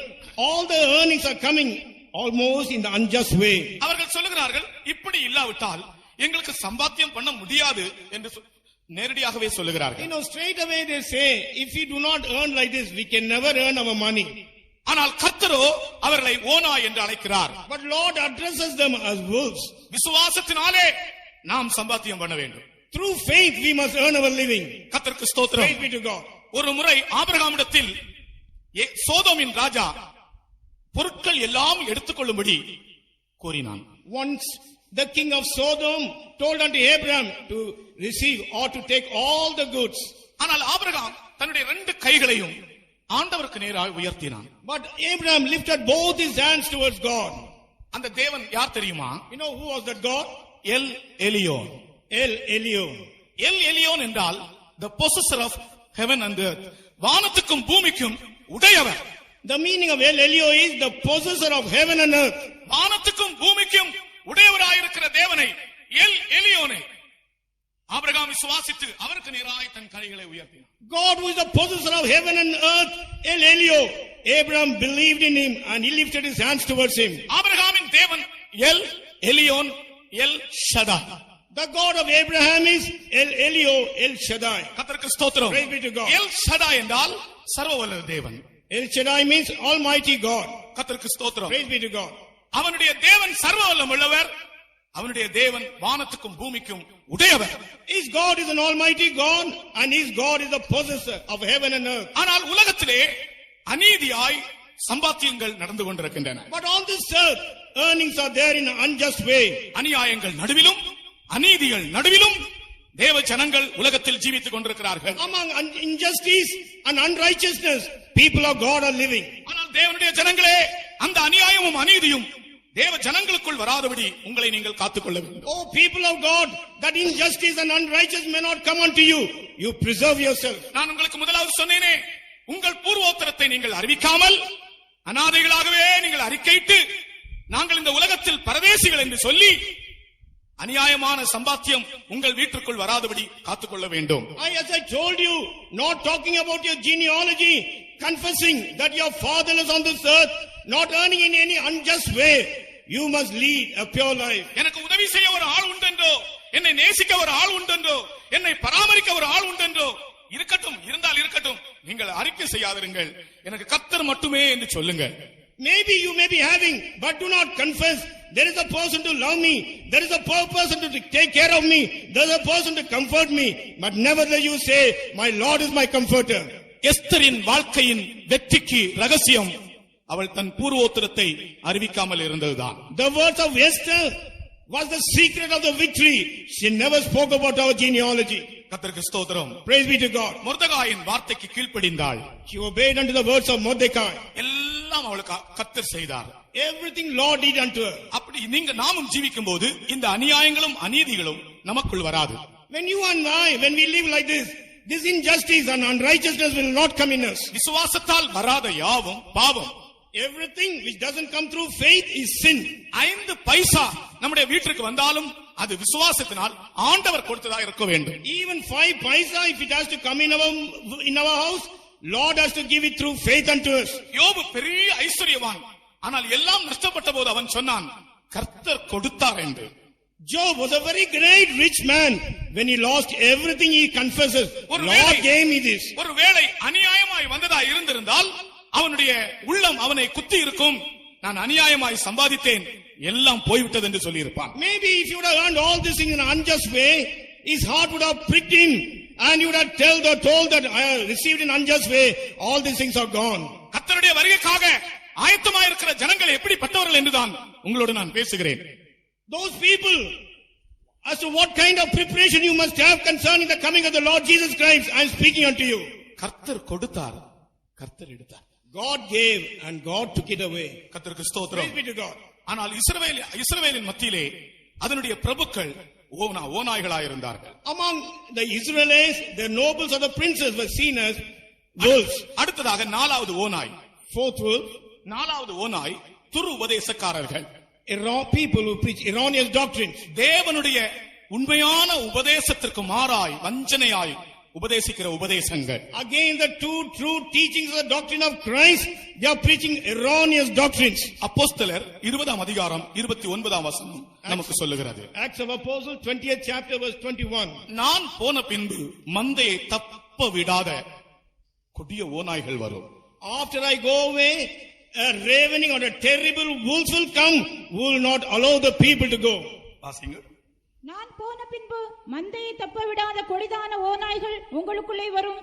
all the earnings are coming almost in the unjust way. அவர்கள் சொல்லுகிறார்கள், இப்படி இல்லாவிட்டால் எங்களுக்கு சம்பாத்தியம் பண்ண முடியாது என்று நேரடியாகவே சொல்லுகிறார்கள். You know, straight away they say, if we do not earn like this, we can never earn our money. ஆனால் கர்த்தரோ அவர்களை ஓநாய் என்று அழைக்கிறார். But Lord addresses them as wolves. விசுவாசத்தினாலே நாம் சம்பாத்தியம் பண்ண வேண்டும். Through faith we must earn our living. கர்த்தருக்கு ஸ்தோத்திரம். Praise be to God. ஒரு முறை ஆபிரகாமிடத்தில் சோதோமின் ராஜா பொருட்கள் எல்லாம் எடுத்துக்கொள்ளும்படி கோரினான். Once the king of Sodom told unto Abraham to receive or to take all the goods. ஆனால் ஆபிரகாம் தன்னுடைய 2 கைகளையும் ஆண்டவருக்கு நேராக உயர்த்தினான். But Abraham lifted both his hands towards God. அந்த தேவன் யார் தெரியுமா? You know who was that God? L Elyon. El Elyon. L Elyon என்றால் the possessor of heaven and earth. வானத்துக்கும் பூமிக்கும் உடையவர். The meaning of El Elyon is the possessor of heaven and earth. வானத்துக்கும் பூமிக்கும் உடையவராயிருக்கிற தேவனை எல் எலியோனே ஆபிரகாம் விசுவாசித்து அவருக்கு நேராய் தன் கைகளை உயர்த்தினார். God, who is the possessor of heaven and earth, El Elio, Abraham believed in him and he lifted his hands towards him. ஆபிரகாமின் தேவன் L Elyon L ஷதாய். The God of Abraham is El Elio, El Shaddai. கர்த்தருக்கு ஸ்தோத்திரம். Praise be to God. L ஷதாய் என்றால் சர்வவல்ல தேவன். El Shaddai means Almighty God. கர்த்தருக்கு ஸ்தோத்திரம். Praise be to God. அவனுடைய தேவன் சர்வவல்லம் உள்ளவர். அவனுடைய தேவன் வானத்துக்கும் பூமிக்கும் உடையவர். His God is an almighty God and his God is the possessor of heaven and earth. ஆனால் உலகத்திலே அநீதியாய் சம்பாத்தியங்கள் நடந்து கொண்டிருக்கின்றன. But on this earth, earnings are there in an unjust way. அநியாயங்கள் நடுவிலும் அநீதிகள் நடுவிலும் தேவ ஜனங்கள் உலகத்தில் ஜீவித்துக் கொண்டிருக்கிறார்கள். Among injustice and unrighteousness, people of God are living. ஆனால் தேவனுடைய ஜனங்களே, அந்த அநியாயமும் அநீதியும் தேவ ஜனங்களுக்குள் வராதபடி உங்களை நீங்கள் காத்துக்கொள்ள வேண்டும். Oh people of God, that injustice and unrighteousness may not come unto you. You preserve yourself. நான் உங்களுக்கு முதலாவது சொன்னேனே, உங்கள் பூர்வோத்தரத்தை நீங்கள் அறிவிக்காமல் அநாதைகளாகவே நீங்கள் அறிக்கையிட்டு நாங்கள் இந்த உலகத்தில் பரதேசிகள் என்று சொல்லி அநியாயமான சம்பாத்தியம் உங்கள் வீட்டிற்குள் வராதபடி காத்துக்கொள்ள வேண்டும். As I told you, not talking about your genealogy, confessing that your father is on this earth, not earning in any unjust way, you must lead a pure life. எனக்கு உதவி செய்ய ஒரு ஆள் உண்டென்றோ, என்னை நேசிக்க ஒரு ஆள் உண்டென்றோ, என்னை பராமரிக்க ஒரு ஆள் உண்டென்றோ இருக்கட்டும், இருந்தால் இருக்கட்டும், நீங்கள் அறிக்கை செய்யாதிருங்கள், எனக்கு கர்த்தர் மட்டுமே என்று சொல்லுங்க. Maybe you may be having, but do not confess. There is a person to love me. There is a person to take care of me. There is a person to comfort me. But nevertheless you say, my Lord is my comforter. எஸ்தரின் வாழ்க்கையின் வெற்றிக்கு ரகசியம் அவள் தன் பூர்வோத்தரத்தை அறிவிக்காமல் இருந்ததுதான். The words of Esther was the secret of the victory. She never spoke about our genealogy. கர்த்தருக்கு ஸ்தோத்திரம். Praise be to God. மொர்தெகாயின் வார்த்தைக்கு கீழ்ப்படிந்தாள். She obeyed unto the words of Mordecai. எல்லாம் அவளுக்கு கர்த்தர் செய்தார். Everything Lord did unto her. அப்படி நீங்க நாமும் ஜீவிக்கும் போது இந்த அநியாயங்களும் அநீதிகளும் நமக்குள் வராது. When you and I, when we live like this injustice and unrighteousness will not come in us. விசுவாசத்தால் வராத யாவும் பாவம். Everything which doesn't come through faith is sin. 5 பைசா நம்முடைய வீட்டுக்கு வந்தாலும் அது விசுவாசத்தினால் ஆண்டவர் கொடுத்ததா இருக்க வேண்டும். Even 5 paisa, if it has to come in our house, Lord has to give it through faith unto us. யோபு பெரிய ஐஸ்வரியவான், ஆனால் எல்லாம் நஷ்டப்பட்ட போது அவன் சொன்னான், கர்த்தர் கொடுத்தார் என்று. Job was a very great rich man. When he lost everything, he confesses, Lord gave me this. ஒருவேளை அநியாயமாய் வந்ததா இருந்திருந்தால் அவனுடைய உள்ளம் அவனை குத்தி இருக்கும், நான் அநியாயமாய் சம்பாதித்தேன், எல்லாம் போய்விட்டது என்று சொல்லி இருப்பான். Maybe if you would have earned all this in an unjust way, his heart would have pricked him and you would have told that I have received in unjust way, all these things are gone. கர்த்தருடைய வருகைக்காக ஆயத்தமாய் இருக்கிற ஜனங்கள் எப்படிப்பட்டவர்கள் என்றுதான் உங்களோடு நான் பேசுகிறேன். Those people, as to what kind of preparation you must have concerning the coming of the Lord Jesus Christ, I am speaking unto you. கர்த்தர் கொடுத்தார், கர்த்தர் எடுத்தார். God gave and God took it away. கர்த்தருக்கு ஸ்தோத்திரம். Praise be to God. ஆனால் இஸ்ரவேலின் மத்தியிலே அதனுடைய பிரபுக்கள் ஓநாய்களாய் இருந்தார்கள். Among the Israelites, the nobles or the princes were seen as wolves. அடுத்ததாக 4வது ஓநாய். Fourth wolf. 4வது ஓநாய் துரு உபதேசக்காரர்கள். People who preach erroneous doctrines. தேவனுடைய உண்மையான உபதேசத்திற்கு மாறாய் வஞ்சனையாய் உபதேசிக்கிற உபதேசங்கள். Again the true teachings of the doctrine of Christ, they are preaching erroneous doctrines. அப்போஸ்தலர் 20ஆம் அதிகாரம் 29ஆம் வசனம் நமக்கு சொல்லுகிறது. Acts of Apostles 20th chapter verse 21. நான் போன பின்பு மந்தையை தப்ப விடாத கொடிய ஓநாய்கள் வரும். After I go away, a ravening or a terrible wolves will come, who will not allow the people to go. வாசிங்க. நான் போன பின்பு மந்தையை தப்ப விடாத கொடிதான ஓநாய்கள் உங்களுக்குள்ளே வரும்.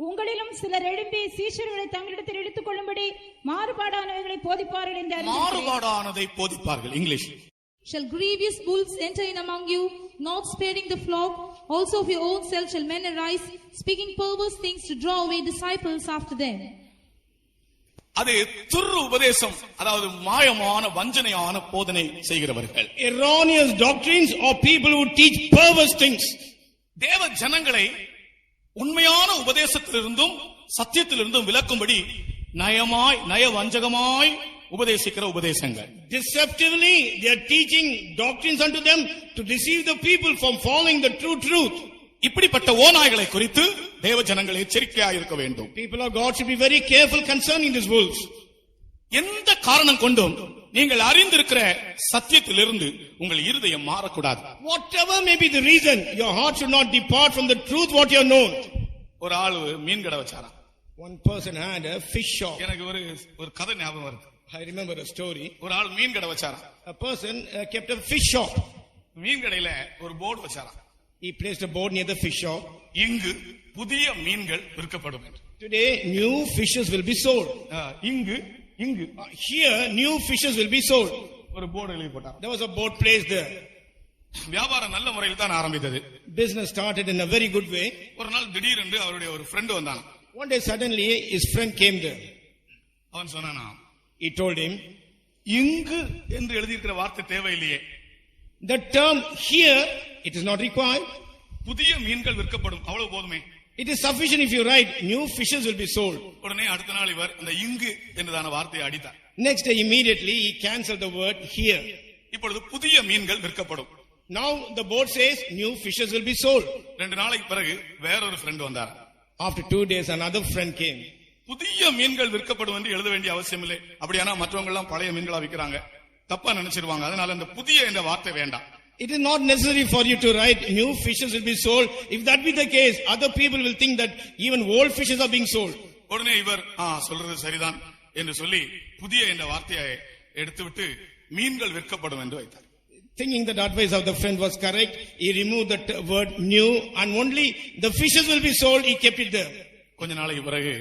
உங்களிலும் சிலர் எழும்பி சீஷர்களை தங்களிடத்தில் எடுத்துக் கொள்ளும்படி மாறுபாடானவைகளை போதிப்பார்கள் என்று அறிவிக்கிறேன். மாறுபாடானதை போதிப்பார்கள். English. Shall grievous wolves enter in among you, not sparing the flock? Also of your own self shall men arise, speaking perverse things to draw away disciples after them. அது துரு உபதேசம், அதாவது மாயமான வஞ்சனையான போதனை செய்கிறவர்கள். Erroneous doctrines or people who teach perverse things. தேவ ஜனங்களை உண்மையான உபதேசத்திலிருந்தும் சத்தியத்திலிருந்தும் விலக்கும்படி நயவஞ்சகமாய் உபதேசிக்கிற உபதேசங்கள். Deceptively, they are teaching doctrines unto them to deceive the people from following the true truth. இப்படிப்பட்ட ஓநாய்களை குறித்து தேவ ஜனங்கள் எச்சரிக்கையாக இருக்க வேண்டும். People of God should be very careful concerning these wolves. எந்த காரணம் கொண்டும் நீங்கள் அறிந்திருக்கிற சத்தியத்திலிருந்து உங்கள் இருதயம் மாறக்கூடாது. Whatever may be the reason, your heart should not depart from the truth what you have known. ஒரு ஆள் மீன் கடை வச்சாராம். One person had a fish shop. எனக்கு ஒரு கதை ஞாபகம் வருது. I remember a story. ஒரு ஆள் மீன் கடை வச்சாராம். A person kept a fish shop. மீன் கடையில ஒரு board வச்சாராம். He placed a board near the fish shop. இங்கு புதிய மீன்கள் விற்கப்படும் என்று. Today new fishes will be sold. இங்கு Here new fishes will be sold. ஒரு போர்டு எழுதி போட்டார். There was a board placed there. வியாபாரம் நல்ல முறையில் தான் ஆரம்பித்தது. Business started in a very good way. ஒரு நாள் திடீரென்று அவருடைய ஒரு ஃப்ரெண்ட் வந்தான். One day suddenly his friend came there. அவன் சொன்னானா, He told him, இங்கு என்று எழுதியிருக்கிற வார்த்தை தேவையில்லையே, the term here, it is not required. புதிய மீன்கள் விற்கப்படும், அவ்வளவு போதுமே. It is sufficient if you write new fishes will be sold. உடனே அடுத்த நாள் இவர் அந்த இங்கு என்றதான வார்த்தையை அடித்தார். Next day immediately he cancelled the word here. இப்பொழுது புதிய மீன்கள் விற்கப்படும். Now the board says new fishes will be sold. 2 நாளைக்கு பிறகு வேறொரு ஃப்ரெண்ட் வந்தார். After 2 days another friend came. புதிய மீன்கள் விற்கப்படும் என்று எழுத வேண்டிய அவசியம் இல்லை. அப்படியானா மற்றவங்க எல்லாம் பழைய மீன்களா விற்கிறாங்க, தப்பா நினைச்சிருவாங்க. அதனால அந்த புதிய என்ற வார்த்தை வேண்டாம். It is not necessary for you to write new fishes will be sold. If that be the case, other people will think that even old fishes are being sold. உடனே இவர் சொல்றது சரிதான் என்று சொல்லி புதிய என்ற வார்த்தையை எடுத்துவிட்டு மீன்கள் விற்கப்படும் என்று வைத்தார். Thinking that advice of the friend was correct, he removed that word new and only the fishes will be sold, he kept it there. கொஞ்ச நாளைக்கு பிறகு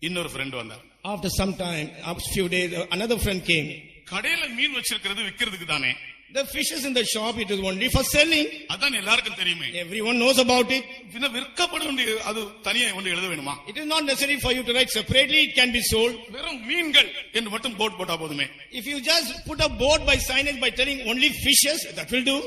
இன்னொரு ஃப்ரெண்ட் வந்தார். After some time, after few days, another friend came. கடையில மீன் வச்சிருக்கிறது விக்கிறதுக்கு தானே. The fishes in the shop, it is only for selling. அதான் எல்லாருக்கும் தெரியுமே. Everyone knows about it. பின்ன விற்கப்படும் அது தனியா ஒன்று எழுத வேணுமா? It is not necessary for you to write separately, it can be sold. வெறும் மீன்கள் என்று மட்டும் போர்டு போட்டா போதுமே. If you just put a board by signage by telling only fishes, that will do.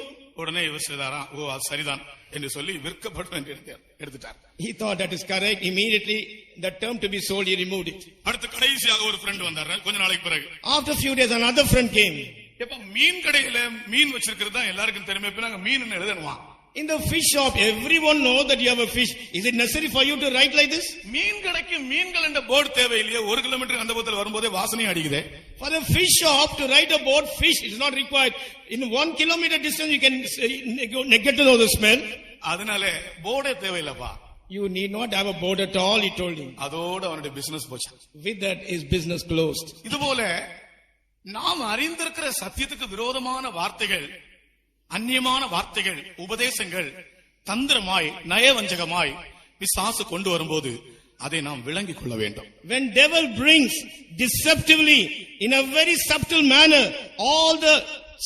உடனே இவர் செய்தாரா, அது சரிதான் என்று சொல்லி விற்கப்படும் என்று எடுத்துட்டார். He thought that is correct. Immediately the term to be sold, he removed it. அடுத்து கடைசியாக ஒரு ஃப்ரெண்ட் வந்தார். கொஞ்ச நாளைக்கு பிறகு After few days another friend came. எப்ப மீன் கடையில மீன் வச்சிருக்கிறது தான் எல்லாருக்கும் தெரியுமே, இப்ப நாங்க மீன் எழுதணுமா? In the fish shop, everyone knows that you have a fish. Is it necessary for you to write like this? மீன் கடைக்கு மீன்கள் என்ற போர்டு தேவையில்லையே. 1 கிலோமீட்டர் அந்த பக்கத்துல வரும்போதே வாசனை அடிக்குதே. For a fish shop to write a board fish, it is not required. In 1 kilometer distance you can get to know the smell. அதனால போர்டே தேவையில்லப்பா. You need not have a board at all, he told him. அதோட அவனுடைய business போச்சு. With that his business closed. இதுபோல நாம் அறிந்திருக்கிற சத்தியத்துக்கு விரோதமான வார்த்தைகள், அந்நியமான வார்த்தைகள், உபதேசங்கள் தந்திரமாய் நயவஞ்சகமாய் பிசாசு கொண்டு வரும்போது அதை நாம் விளங்கிக் கொள்ள வேண்டும். When devil brings deceptively in a very subtle manner all the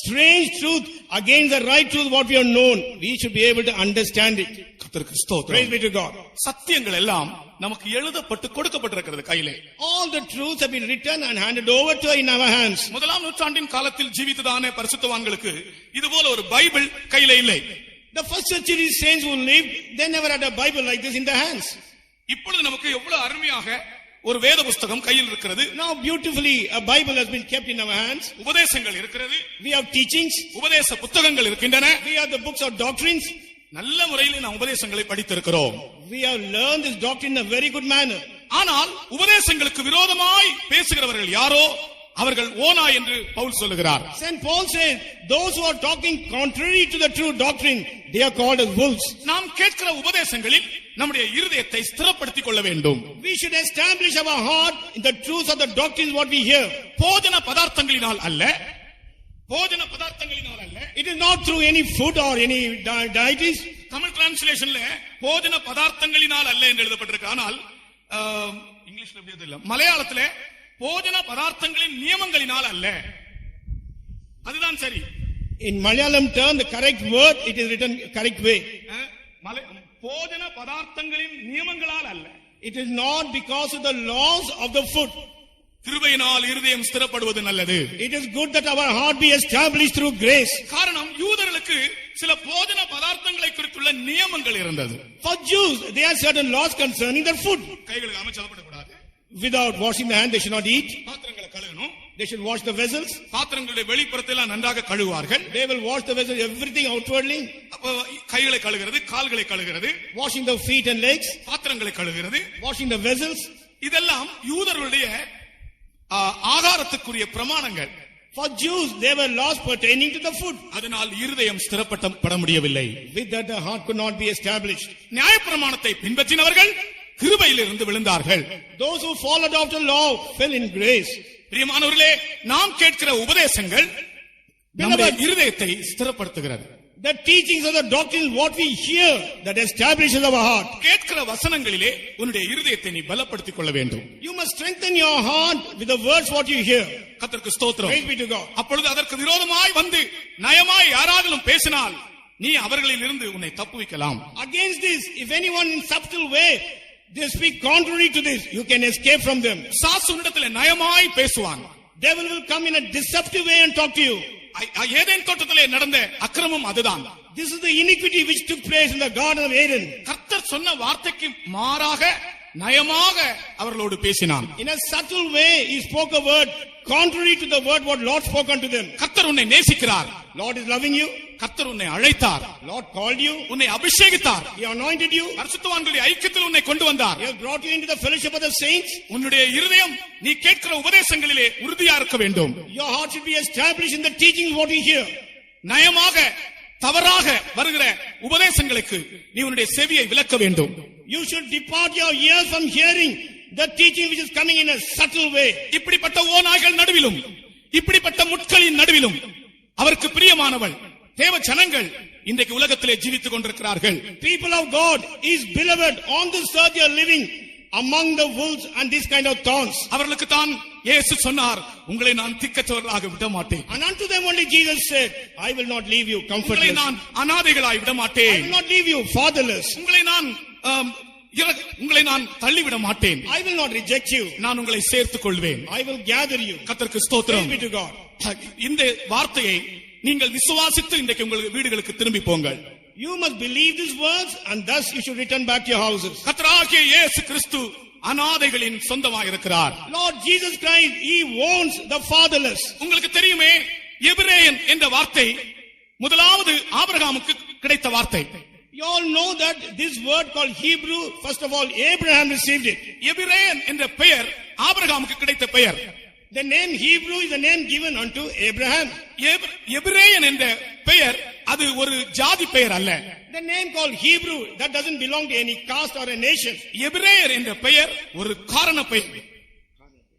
strange truth against the right truth what we have known, we should be able to understand it. கர்த்தருக்கு ஸ்தோத்திரம். Praise be to God. சத்தியங்கள் எல்லாம் நமக்கு எழுதப்பட்டு கொடுக்கப்பட்டிருக்கிறது கையிலே. All the truths have been written and handed over to in our hands. முதலாம் நூற்றாண்டின் காலத்தில் ஜீவித்ததான பரிசுத்தவான்களுக்கு இதுபோல ஒரு பைபிள் கையிலே இல்லை. The first century saints who lived, they never had a Bible like this in their hands. இப்பொழுது நமக்கு எவ்வளவு அருமையாக ஒரு வேத புஸ்தகம் கையில் இருக்கிறது. Now beautifully a Bible has been kept in our hands. உபதேசங்கள் இருக்கிறது. We have teachings. உபதேச புத்தகங்கள் இருக்கின்றன. We have the books of doctrines. நல்ல முறையில் நாம் உபதேசங்களை படித்திருக்கிறோம். We have learned this doctrine in a very good manner. ஆனால் உபதேசங்களுக்கு விரோதமாய் பேசுகிறவர்கள் யாரோ அவர்கள் ஓநாய் என்று பவுல் சொல்லுகிறார். Saint Paul says those who are talking contrary to the true doctrine, they are called as wolves. நாம் கேட்கிற உபதேசங்களில் நம்முடைய இருதயத்தை ஸ்திரப்படுத்திக் கொள்ள வேண்டும். We should establish our heart in the truth of the doctrines what we hear. போஜன பதார்த்தங்களினால் அல்ல, போஜன பதார்த்தங்களினால் அல்ல. It is not through any food or any deities. Tamil டிரான்ஸ்லேஷன்ல போஜன பதார்த்தங்களினால் அல்ல என்று எழுதப்பட்டிருக்கு. ஆனால் இங்கிலீஷ்ல எப்படி தெரியல, மலையாளத்துல போஜன பதார்த்தங்களின் நியமங்களினால் அல்ல. அதுதான் சரி. In Malayalam term, the correct word, it is written correct way. போஜன பதார்த்தங்களின் நியமங்களால் அல்ல. It is not because of the laws of the food. கிருபையினால் இருதயம் ஸ்திரப்படுவது நல்லது. It is good that our heart be established through grace. காரணம் யூதர்களுக்கு சில போஜன பதார்த்தங்களை குறித்துள்ள நியமங்கள் இருந்தது. For Jews, there are certain laws concerning their food. கைகளுக்கு அமைச்சப்படக்கூடாது. Without washing the hand, they should not eat. பாத்திரங்களை கழுவணும். They should wash the vessels. பாத்திரங்களுடைய வெளிப்புறத்தை எல்லாம் நன்றாக கழுவுவார்கள். They will wash the vessels, everything outwardly. அப்ப கைகளை கழுகிறது, கால்களை கழுகிறது, Washing the feet and legs. பாத்திரங்களை கழுகிறது. Washing the vessels. இதெல்லாம் யூதர்களுடைய ஆகாரத்துக்குரிய பிரமாணங்கள். For Jews, they were laws pertaining to the food. அதனால் இருதயம் ஸ்திரப்பட முடியவில்லை. With that, the heart could not be established. நியாயப்பிரமாணத்தை பின்பற்றினவர்கள் கிருபையிலிருந்து விழுந்தார்கள். Those who followed after law fell in grace. பிரியமானவர்களே, நாம் கேட்கிற உபதேசங்கள் நம்முடைய இருதயத்தை ஸ்திரப்படுத்துகிறது. The teachings of the doctrine, what we hear, that establishes our heart. கேட்கிற வசனங்களிலே உன்னுடைய இருதயத்தை நீ பலப்படுத்திக் கொள்ள வேண்டும். You must strengthen your heart with the words what you hear. கர்த்தருக்கு ஸ்தோத்திரம். Praise be to God. அப்பொழுது அதற்கு விரோதமாய் வந்து நயமாய் யாராகிலும் பேசினால் நீ அவர்களில் இருந்து உன்னை தப்புவிக்கலாம். Against this, if anyone in subtle way they speak contrary to this, you can escape from them. சாசு உன்னிடத்திலே நயமாய் பேசுவான். Devil will come in a deceptive way and talk to you. Eden தோட்டத்திலே நடந்த அக்கிரமம் அதுதான். This is the iniquity which took place in the garden of Eden. கர்த்தர் சொன்ன வார்த்தைக்கு மாறாக நயமாக அவர்களோடு பேசினான். In a subtle way he spoke a word contrary to the word what Lord spoke unto them. கர்த்தர் உன்னை நேசிக்கிறார். Lord is loving you. கர்த்தர் உன்னை அழைத்தார். Lord called you. உன்னை அபிஷேகித்தார். He anointed you. பரிசுத்தவான்களுடைய ஐக்கியத்தில் உன்னை கொண்டு வந்தார். He has brought you into the fellowship of the saints. உன்னுடைய இருதயம் நீ கேட்கிற உபதேசங்களிலே உறுதியா இருக்க வேண்டும். Your heart should be established in the teachings what you hear. நயமாக தவறாக வருகிற உபதேசங்களுக்கு நீ உன்னுடைய செவியை விலக்க வேண்டும். You should depart your ears from hearing the teaching which is coming in a subtle way. இப்படிப்பட்ட ஓநாய்கள் நடுவிலும் இப்படிப்பட்ட முட்களின் நடுவிலும் அவருக்கு பிரியமானவள் தேவ ஜனங்கள் இன்றைக்கு உலகத்திலே ஜீவித்துக் கொண்டிருக்கிறார்கள். People of God is beloved on this earth you are living among the wolves and this kind of thorns. அவர்களுக்கு தான் இயேசு சொன்னார், உங்களை நான் திக்கற்றவர்களாக விட மாட்டேன். And unto them only Jesus said, I will not leave you உங்களை comfortless. நான் அநாதைகளாய் விட I மாட்டேன். will not leave you fatherless. உங்களை நான் தள்ளிவிட மாட்டேன். I will not reject you. நான் உங்களை சேர்த்துக் கொள்வேன். I will gather you. கர்த்தருக்கு ஸ்தோத்திரம். Praise be to God. இந்த வார்த்தையை நீங்கள் விசுவாசித்து இன்றைக்கு உங்கள் வீடுகளுக்கு திரும்பி போங்கள். You must believe these words and thus you should return back to your houses. கர்த்தராகிய இயேசு கிறிஸ்து அநாதைகளின் சொந்தமாக இருக்கிறார். Lord Jesus Christ, He owns the fatherless. உங்களுக்கு தெரியுமே, எபிரேயன் என்ற வார்த்தை முதலாவது ஆபிரகாமுக்கு கிடைத்த வார்த்தை. You all know that this word called Hebrew, first of all Abraham received it. எபிரேயன் என்ற பெயர் ஆபிரகாமுக்கு கிடைத்த பெயர். The name Hebrew is the name given unto Abraham. எபிரேயன் என்ற பெயர் அது ஒரு ஜாதி பெயர் அல்ல. The name called Hebrew, that doesn't belong to any caste or a nation. எபிரேயர் என்ற பெயர் ஒரு காரண பெயர்.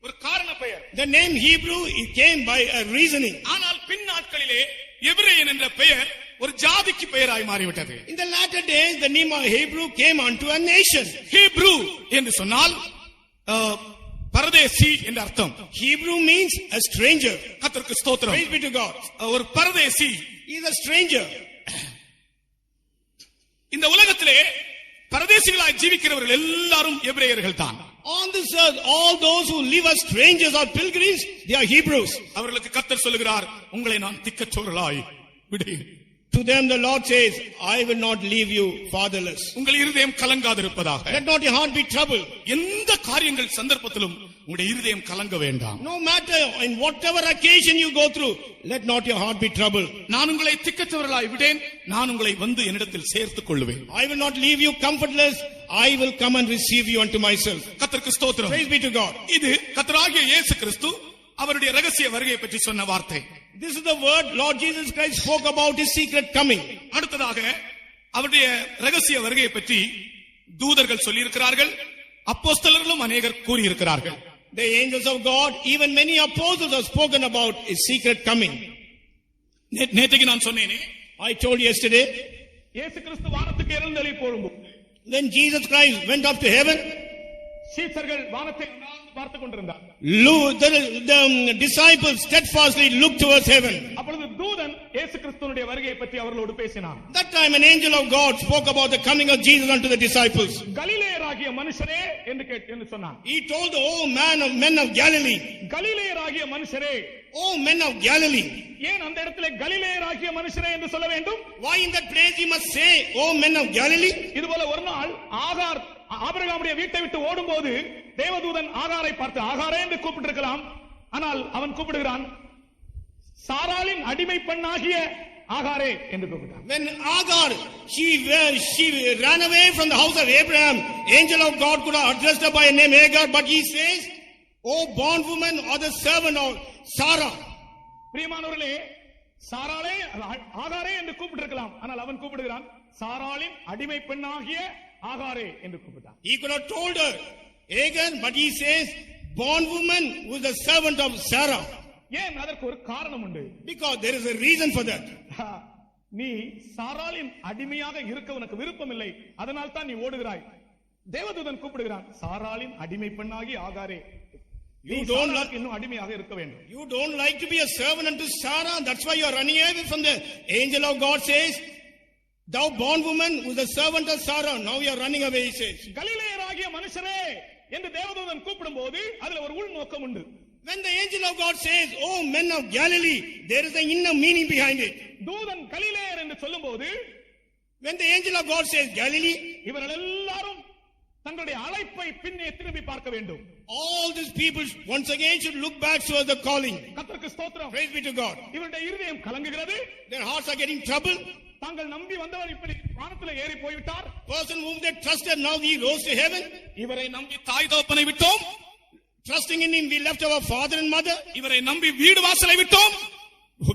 ஒரு காரண பெயர். The name Hebrew, it came by a reasoning. ஆனால் பின் நாட்களிலே எபிரேயன் என்ற பெயர் ஒரு ஜாதிக்கு பெயராய் மாறிவிட்டது. In the latter days, the name of Hebrew came unto a nation. Hebrew என்று சொன்னால் பரதேசி என்ற அர்த்தம். Hebrew means a stranger. கர்த்தருக்கு ஸ்தோத்திரம். Praise be to God. ஒரு பரதேசி. He is a stranger. இந்த உலகத்திலே பரதேசிகளாய் ஜீவிக்கிறவர்கள் எல்லாரும் எபிரேயர்கள் தான். On this earth, all those who live as strangers or pilgrims, they are Hebrews. அவர்களுக்கு கர்த்தர் சொல்லுகிறார், உங்களை நான் திக்கற்றோர்களாய் விடேன். To them the Lord says, I will not leave you fatherless. உங்கள் இருதயம் கலங்காதிருப்பதாக. Let not your heart be troubled. எந்த காரியங்கள் சந்தர்ப்பத்திலும் உங்களுடைய இருதயம் கலங்க வேண்டாம். No matter in whatever occasion you go through, let not your heart be troubled. நான் உங்களை திக்கற்றவர்களாய் விடேன், நான் உங்களை வந்து என்னிடத்தில் சேர்த்துக் கொள்வேன். I will not leave you comfortless. I will come and receive you unto myself. கர்த்தருக்கு ஸ்தோத்திரம். Praise be to God. இது கர்த்தராகிய இயேசு கிறிஸ்து அவருடைய ரகசிய வருகையை பற்றி சொன்ன வார்த்தை. This is the word Lord Jesus Christ spoke about his secret coming. அடுத்ததாக அவருடைய ரகசிய வருகையை பற்றி தூதர்கள் சொல்லியிருக்கிறார்கள், அப்போஸ்தலர்களும் அநேகர் கூறியிருக்கிறார்கள். The angels of God, even many apostles have spoken about his secret coming. நேற்றுக்கு நான் சொன்னேனே, I told yesterday, இயேசு கிறிஸ்து வானத்துக்கு எழுந்தருளி போகும்போது when Jesus Christ went up to heaven, சீஷர்கள் வானத்தை பார்த்துக் கொண்டிருந்தார். The disciples steadfastly looked towards heaven. அப்பொழுது தூதன் இயேசு கிறிஸ்துவினுடைய வருகையை பற்றி அவர்களோடு பேசினான். That time an angel of God spoke about the coming of Jesus unto the disciples. கலிலேயராகிய மனுஷரே என்று சொன்னான். He told the men of Galilee. கலிலேயராகிய மனுஷரே. Oh men of Galilee. ஏன் அந்த இடத்திலே கலிலேயராகிய மனுஷரே என்று சொல்ல வேண்டும்? Why in that place he must say, oh men of Galilee? இதுபோல ஒரு நாள் ஆகார் ஆபிரகாமுடைய வீட்டை விட்டு ஓடும்போது தேவதூதன் ஆகாரை பார்த்து ஆகாரே என்று கூப்பிட்டிருக்கலாம். ஆனால் அவன் கூப்பிடுகிறான் சாராளின் அடிமை பெண்ணாகிய ஆகாரே என்று கூப்பிட்டான். When Agar, she ran away from the house of Abraham, angel of God could have addressed her by a name Agar, but he says, "O bondwoman or the servant of Sarah." பிரியமானவர்களே, சாராளே ஆகாரே என்று கூப்பிட்டிருக்கலாம், ஆனால் அவன் கூப்பிடுகிறான் சாராளின் அடிமை பெண்ணாகிய ஆகாரே என்று கூப்பிட்டான். He could have told her Agar, but he says bondwoman who is the servant of Sarah. ஏன்? அதற்கு ஒரு காரணம் உண்டு. Because there is a reason for that. நீ சாராளின் அடிமையாக இருக்க உனக்கு விருப்பம் இல்லை, அதனால் தான் நீ ஓடுகிறாய். தேவதூதன் கூப்பிடுகிறான் சாராளின் அடிமை பெண்ணாகி ஆகாரே, You don't like இன்னும் அடிமையாக இருக்க வேண்டும். You don't like to be a servant unto Sarah, that's why you are running away from the angel of God says, thou bondwoman who is the servant of Sarah, now you are running away, he says. கலிலேயராகிய மனுஷரே என்று தேவதூதன் கூப்பிடும்போது அதுல ஒரு உள் நோக்கம் உண்டு. When the angel of God says, "Oh men of Galilee," there is an inner meaning behind it. தூதன் கலிலேயர் என்று சொல்லும்போது, when the angel of God says Galilee, இவர்கள் எல்லாரும் தங்களுடைய அழைப்பை பின்னே திரும்பி பார்க்க வேண்டும். all these people once again should look back towards the calling. கர்த்தருக்கு ஸ்தோத்திரம். Praise be to God. இவருடைய இருதயம் கலங்குகிறது. Their hearts are getting troubled. தாங்கள் நம்பி வந்தவர் இப்படி வானத்திலே ஏறி போய்விட்டார். Person whom they trusted, now he rose to heaven. இவரை நம்பி தாய் தகப்பனை விட்டோம், Trusting in him, we left our father and mother. இவரை நம்பி வீடு வாசலை விட்டோம்,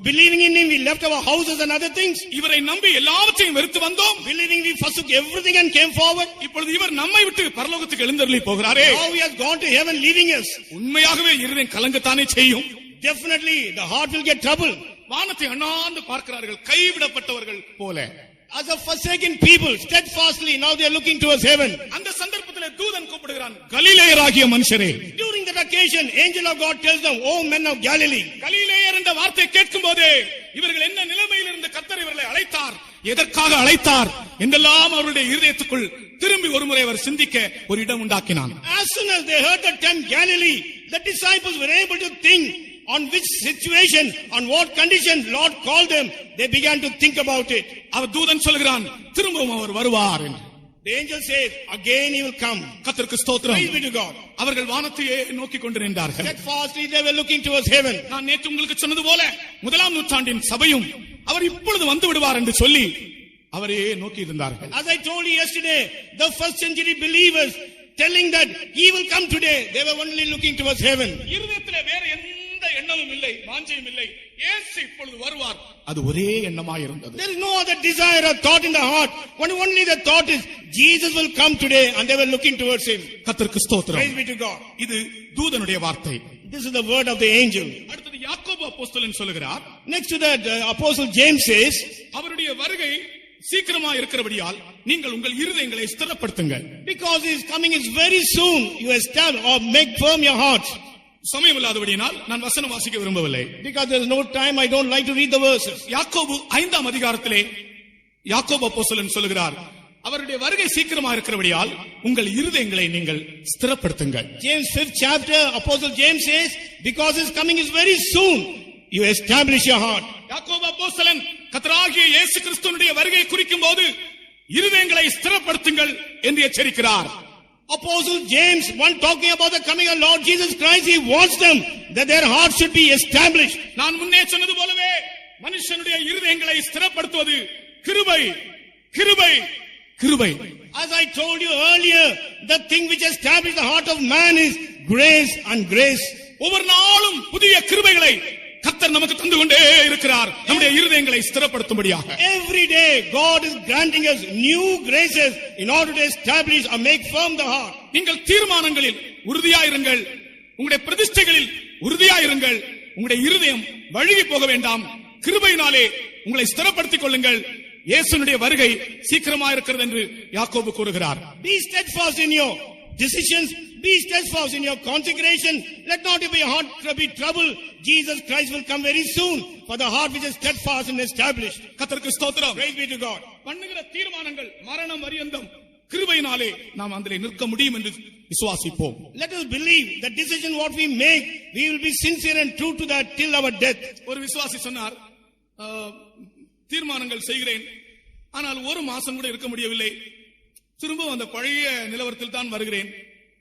Believing in him, we left our houses and other things. இவரை நம்பி எல்லாவற்றையும் வெறுத்து வந்தோம். Believing, we forsook everything and came forward. இப்பொழுது இவர் நம்மை விட்டு பரலோகத்துக்கு எழுந்தருளி போகிறாரே. Now he has gone to heaven, leaving us. உண்மையாகவே இருதயம் கலங்கத்தானே செய்யும். Definitely, the heart will get troubled. வானத்தை அண்ணாந்து பார்க்கிறார்கள், கைவிடப்பட்டவர்கள் போல. As a forsaken people, steadfastly, now they are looking towards heaven. அந்த சந்தர்ப்பத்திலே தூதன் கூப்பிடுகிறான், கலிலேயராகிய மனுஷரே. During that occasion, angel of God tells them, "O men of Galilee." கலிலேயர் என்ற வார்த்தை கேட்கும் போதே இவர்கள் என்ன நிலைமையில் இருந்து கர்த்தர் இவர்களை அழைத்தார், எதற்காக அழைத்தார் என்றெல்லாம் அவருடைய இருதயத்துக்குள் திரும்பி ஒருமுறை அவர் சிந்திக்க ஒரு இடம் உண்டாக்கினான். As soon as they heard the term Galilee, the disciples were able to think on which situation, on what condition Lord called them. They began to think about it. அவர் தூதன் சொல்கிறான், திரும்பவும் அவர் வருவார் என்று. The angel says, again he will come. கர்த்தருக்கு ஸ்தோத்திரம். Praise be to God. அவர்கள் வானத்தையே நோக்கி கொண்டு நின்றார்கள். Steadfastly they were looking towards heaven. நான் நேற்று உங்களுக்கு சொன்னது போல முதலாம் நூற்றாண்டின் சபையும் அவர் இப்பொழுது வந்து விடுவார் என்று சொல்லி அவரையே நோக்கி இருந்தார்கள். As I told you yesterday, the first century believers telling that he will come today, they were only looking towards heaven. இருதயத்திலே வேற எந்த எண்ணமும் இல்லை, வாஞ்சையும் இல்லை. இயேசு இப்பொழுது வருவார், அது ஒரே எண்ணமாய் இருந்தது. There is no other desire or thought in the heart. Only the thought is Jesus will come today, and they were looking towards him. கர்த்தருக்கு ஸ்தோத்திரம். Praise be to God. இது தூதனுடைய வார்த்தை. This is the word of the angel. அடுத்தது யாக்கோபு அப்போஸ்தலன் சொல்கிறார், Next to that, Apostle James says, அவருடைய வருகை சீக்கிரமா இருக்கிறபடியால் நீங்கள் உங்கள் இருதயங்களை ஸ்திரப்படுத்துங்கள். because his coming is very soon, you establish or make firm your hearts. சமயம் இல்லாதபடியால் நான் வசனம் வாசிக்க விரும்பவில்லை. Because there is no time, I don't like to read the verses. யாக்கோபு 5ஆம் அதிகாரத்திலே யாக்கோபு அப்போஸ்தலன் சொல்கிறார், அவருடைய வருகை சீக்கிரமா இருக்கிறபடியால் உங்கள் இருதயங்களை நீங்கள் ஸ்திரப்படுத்துங்கள். James 5th chapter, Apostle James says, because his coming is very soon, you establish your heart. யாக்கோபு அப்போஸ்தலன் கர்த்தராகிய இயேசு கிறிஸ்துவினுடைய வருகை குறிக்கும் போது இருதயங்களை ஸ்திரப்படுத்துங்கள் என்று எச்சரிக்கிறார். Apostle James, one talking about the coming of Lord Jesus Christ, he wants them that their hearts should be established. நான் முன்னே சொன்னது போலவே மனுஷனுடைய இருதயங்களை ஸ்திரப்படுத்துவது கிருபை, கிருபை, கிருபை. As I told you earlier, the thing which establishes the heart of man is grace and grace. ஒவ்வொரு நாளும் புதிய கிருபைகளை கர்த்தர் நமக்கு தந்து கொண்டே இருக்கிறார், நம்முடைய இருதயங்களை ஸ்திரப்படுத்தும்படியாக. Every day God is granting us new graces in order to establish or make firm the heart. நீங்கள் தீர்மானங்களில் உறுதியாயிருங்கள், உங்களுடைய பிரதிஷ்டைகளில் உறுதியாயிருங்கள். உங்களுடைய இருதயம் வழுகி போக வேண்டாம். கிருபையினாலே உங்களை ஸ்திரப்படுத்திக் கொள்ளுங்கள். இயேசுனுடைய வருகை சீக்கிரமா இருக்கிறது என்று யாக்கோபு கூறுகிறார். Be steadfast in your decisions. Be steadfast in your consecration. Let not your heart be troubled. Jesus Christ will come very soon. For the heart which is steadfast and established. கர்த்தருக்கு ஸ்தோத்திரம். Praise be to God. பண்ணுகிற தீர்மானங்கள் மரணம் பரியந்தம் கிருபையினாலே நாம் அதிலே நிற்க முடியும் என்று விசுவாசிப்போம். Let us believe the decision what we make, we will be sincere and true to that till our death. ஒரு விசுவாசி சொன்னார், தீர்மானங்கள் செய்கிறேன், ஆனால் ஒரு மாசம் கூட இருக்க முடியவில்லை, திரும்ப அந்த பழைய நிலவரத்தில் தான் வருகிறேன்,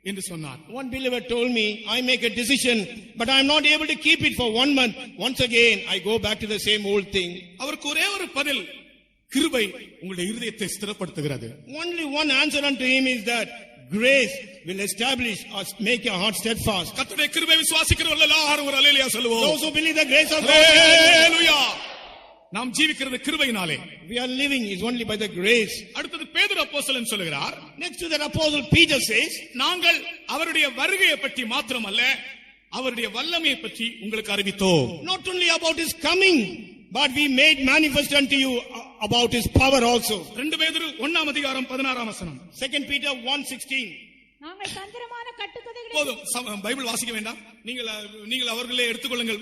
என்று சொன்னார். One believer told me, I make a decision, but I am not able to keep it for 1 month. Once again, I go back to the same old thing. அவருக்கு ஒரே ஒரு பதில், கிருபை உங்களுடைய இருதயத்தை ஸ்திரப்படுத்துகிறது. Only one answer unto him is that grace will establish or make your heart steadfast. கர்த்தருடைய கிருபை விசுவாசிக்கிறவர்கள் எல்லாரும் ஒரு அல்லேலூயா சொல்லுவோம். Those who believe the grace of God, அல்லேலூயா. நாம் ஜீவிக்கிறது கிருபையினாலே. we are living is only by the grace. அடுத்தது பேதுரு அப்போஸ்தலன் சொல்கிறார், Next to that apostle Peter says, நாங்கள் அவருடைய வருகையை பற்றி மாத்திரமல்ல அவருடைய வல்லமையை பற்றி உங்களுக்கு அறிவித்தோம். not only about his coming, but we made manifest unto you about his power also. 2 பேதுரு 1 அதிகாரம் 16 வசனம். 2 Peter 1:16. நாங்கள் தந்திரமான கட்டுக்கதைகளை போதும், பைபிள் வாசிக்க வேண்டாம். நீங்கள் அவர்களே எடுத்துக்கொள்ளுங்கள்,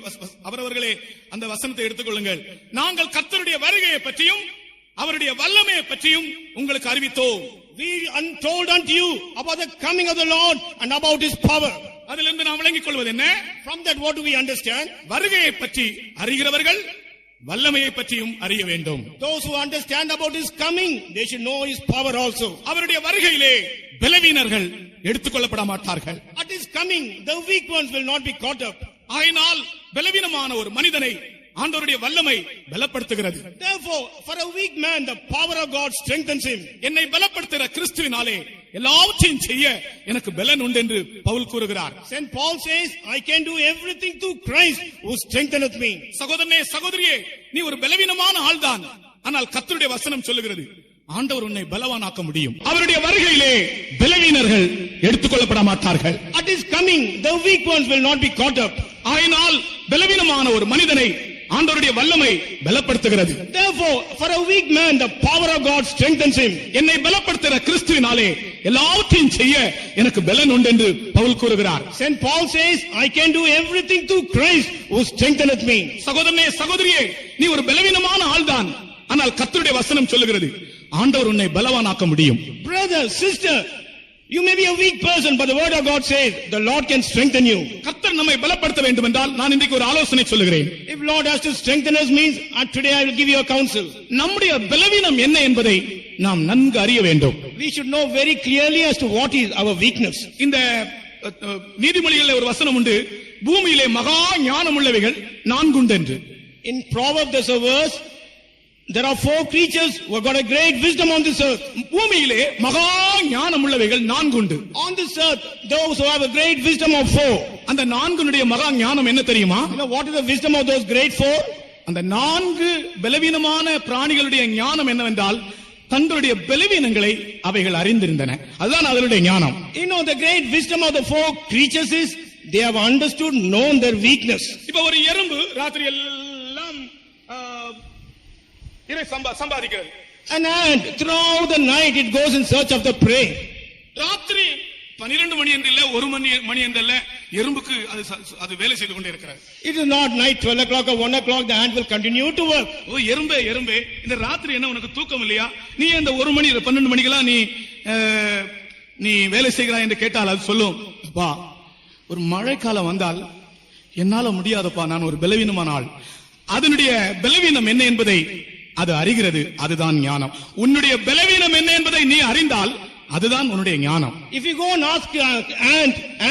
அவரவர்களே அந்த வசனத்தை எடுத்துக்கொள்ளுங்கள். நாங்கள் கர்த்தருடைய வருகையை பற்றியும் அவருடைய வல்லமையை பற்றியும் உங்களுக்கு அறிவித்தோம். We untold unto you about the coming of the Lord and about his power. அதிலிருந்து நாம் விளங்கிக் கொள்வது என்ன? From that what do we understand? வருகையை பற்றி அறிகிறவர்கள் வல்லமையை பற்றியும் அறிய வேண்டும். Those who understand about his coming, they should know his power also. அவருடைய வருகையிலே பலவீனர்கள் எடுத்துக்கொள்ளப்பட மாட்டார்கள். At his coming, the weak ones will not be caught up. ஆயினால் பலவீனமான ஒரு மனிதனை ஆண்டவருடைய வல்லமை பலப்படுத்துகிறது. Therefore, for a weak man, the power of God strengthens him. என்னை பலப்படுத்துகிற கிறிஸ்துவினாலே எல்லாவற்றையும் செய்ய எனக்கு பலன் உண்டு என்று பவுல் கூறுகிறார். Saint Paul says, I can do everything through Christ who strengtheneth me. சகோதரனே, சகோதரியே, நீ ஒரு பலவீனமான ஆள்தான். ஆனால் கர்த்தருடைய வசனம் சொல்லுகிறது, ஆண்டவர் உன்னை பலவானாக்க முடியும். அவருடைய வருகையிலே பலவீனர்கள் எடுத்துக்கொள்ளப்பட மாட்டார்கள். At his coming, the weak ones will not be caught up. ஆயினால் பலவீனமான ஒரு மனிதனை ஆண்டவருடைய வல்லமை பலப்படுத்துகிறது. Therefore, for a weak man, the power of God strengthens him. என்னை பலப்படுத்துகிற கிறிஸ்துவினாலே எல்லாவற்றையும் செய்ய எனக்கு பலன் உண்டு என்று பவுல் கூறுகிறார். Saint Paul says, I can do everything through Christ who strengtheneth me. சகோதரனே, சகோதரியே, நீ ஒரு பலவீனமான ஆள்தான். ஆனால் கர்த்தருடைய வசனம் சொல்லுகிறது, ஆண்டவர் உன்னை பலவானாக்க முடியும். Brother, sister, you may be a weak person, but the word of God says, the Lord can strengthen you. கர்த்தர் நம்மை பலப்படுத்த வேண்டும் என்றால் நான் இன்றைக்கு ஒரு ஆலோசனை சொல்லுகிறேன். If Lord has to strengthen us means, today I will give you a counsel. நம்முடைய பலவீனம் என்ன என்பதை நாம் நன்கு அறிய வேண்டும். We should know very clearly as to what is our weakness. இந்த நீதிமொழிகளில் ஒரு வசனம் உண்டு, பூமியிலே மகா ஞானம் உள்ளவைகள் 4 உண்டு என்று. In Proverbs there's a verse, there are 4 creatures who have got a great wisdom on this earth. பூமியிலே மகா ஞானம் உள்ளவைகள் 4 உண்டு. On this earth, those who have a great wisdom of 4. அந்த 4னுடைய மகா ஞானம் என்ன தெரியுமா? You know what is the wisdom of those great 4? அந்த 4 பலவீனமான பிராணிகளுடைய ஞானம் என்னவென்றால், தங்களுடைய பலவீனங்களை அவைகள் அறிந்திருந்தன. அதுதான் அதனுடைய ஞானம். You know the great wisdom of the 4 creatures is they have understood, known their weakness. இப்ப ஒரு எறும்பு ராத்திரி எல்லாம் இறை சம்பாதிக்கிறது. An ant throughout the night it goes in search of the prey. ராத்திரி 12 மணி என்று இல்ல, 1 மணி என்று இல்ல, எறும்புக்கு அது வேலை செய்து கொண்டே இருக்கிறது. It is not night 12 o'clock or 1 o'clock, the ant will continue to work. ஓ எறும்பே, இந்த ராத்திரி என்ன உனக்கு தூக்கம் இல்லையா? நீ அந்த 1 மணி 12 மணிக்கெல்லாம் நீ வேலை செய்கிறாய் என்று கேட்டால் அது சொல்லும், அப்பா ஒரு மழைக்காலம் வந்தால் என்னால முடியாதப்பா, நான் ஒரு பலவீனமான ஆள். அதனுடைய பலவீனம் என்ன என்பதை அது அறிகிறது. அதுதான் ஞானம். உன்னுடைய பலவீனம் என்ன என்பதை நீ அறிந்தால் அதுதான் உன்னுடைய ஞானம். If you go and ask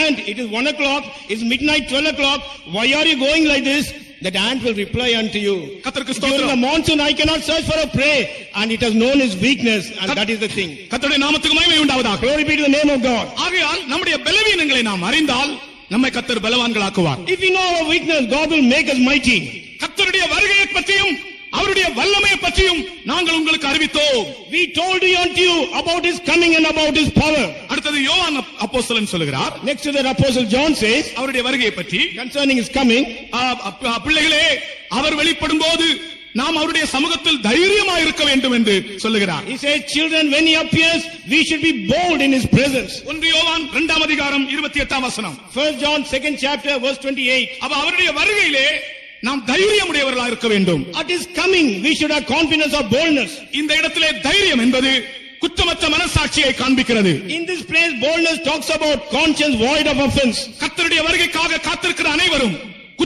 ant, it is 1 o'clock, it's midnight 12 o'clock, why are you going like this? That ant will reply unto you, கர்த்தருக்கு during the ஸ்தோத்திரம். monsoon I cannot search for a prey, and it has known his weakness, and that is the thing. கர்த்தருடைய நாமத்துக்கு மகிமை உண்டாவதாக. Glory be to the name of God. ஆகையால் நம்முடைய பலவீனங்களை நாம் அறிந்தால் நம்மை கர்த்தர் பலவான்களாக்குவார். If we know our weakness, God will make us mighty. கர்த்தருடைய வருகையை பற்றியும் அவருடைய வல்லமையை பற்றியும் நாங்கள் உங்களுக்கு அறிவித்தோம். We told you unto you about his coming and about his power. அடுத்தது யோவான் அப்போஸ்தலன் சொல்கிறார், Next to that apostle John says, அவருடைய வருகையை பற்றி, concerning his coming, பிள்ளைகளே அவர் வெளிப்படும் போது நாம் அவருடைய சமூகத்தில் தைரியமாக இருக்க வேண்டும் என்று சொல்லுகிறார். he says, children, when he appears, we should be bold in his presence. 1 யோவான் 2 அதிகாரம் 28 வசனம். 1 John 2nd chapter verse 28. அவருடைய வருகையிலே நாம் தைரியமுடையவர்களாக இருக்க வேண்டும். At his coming, we should have confidence or boldness. இந்த இடத்திலே தைரியம் என்பது குற்றமற்ற மனசாட்சியை காண்பிக்கிறது. In this place, boldness talks about conscience void of offense. கர்த்தருடைய வருகைக்காக காத்திருக்கிற அனைவரும்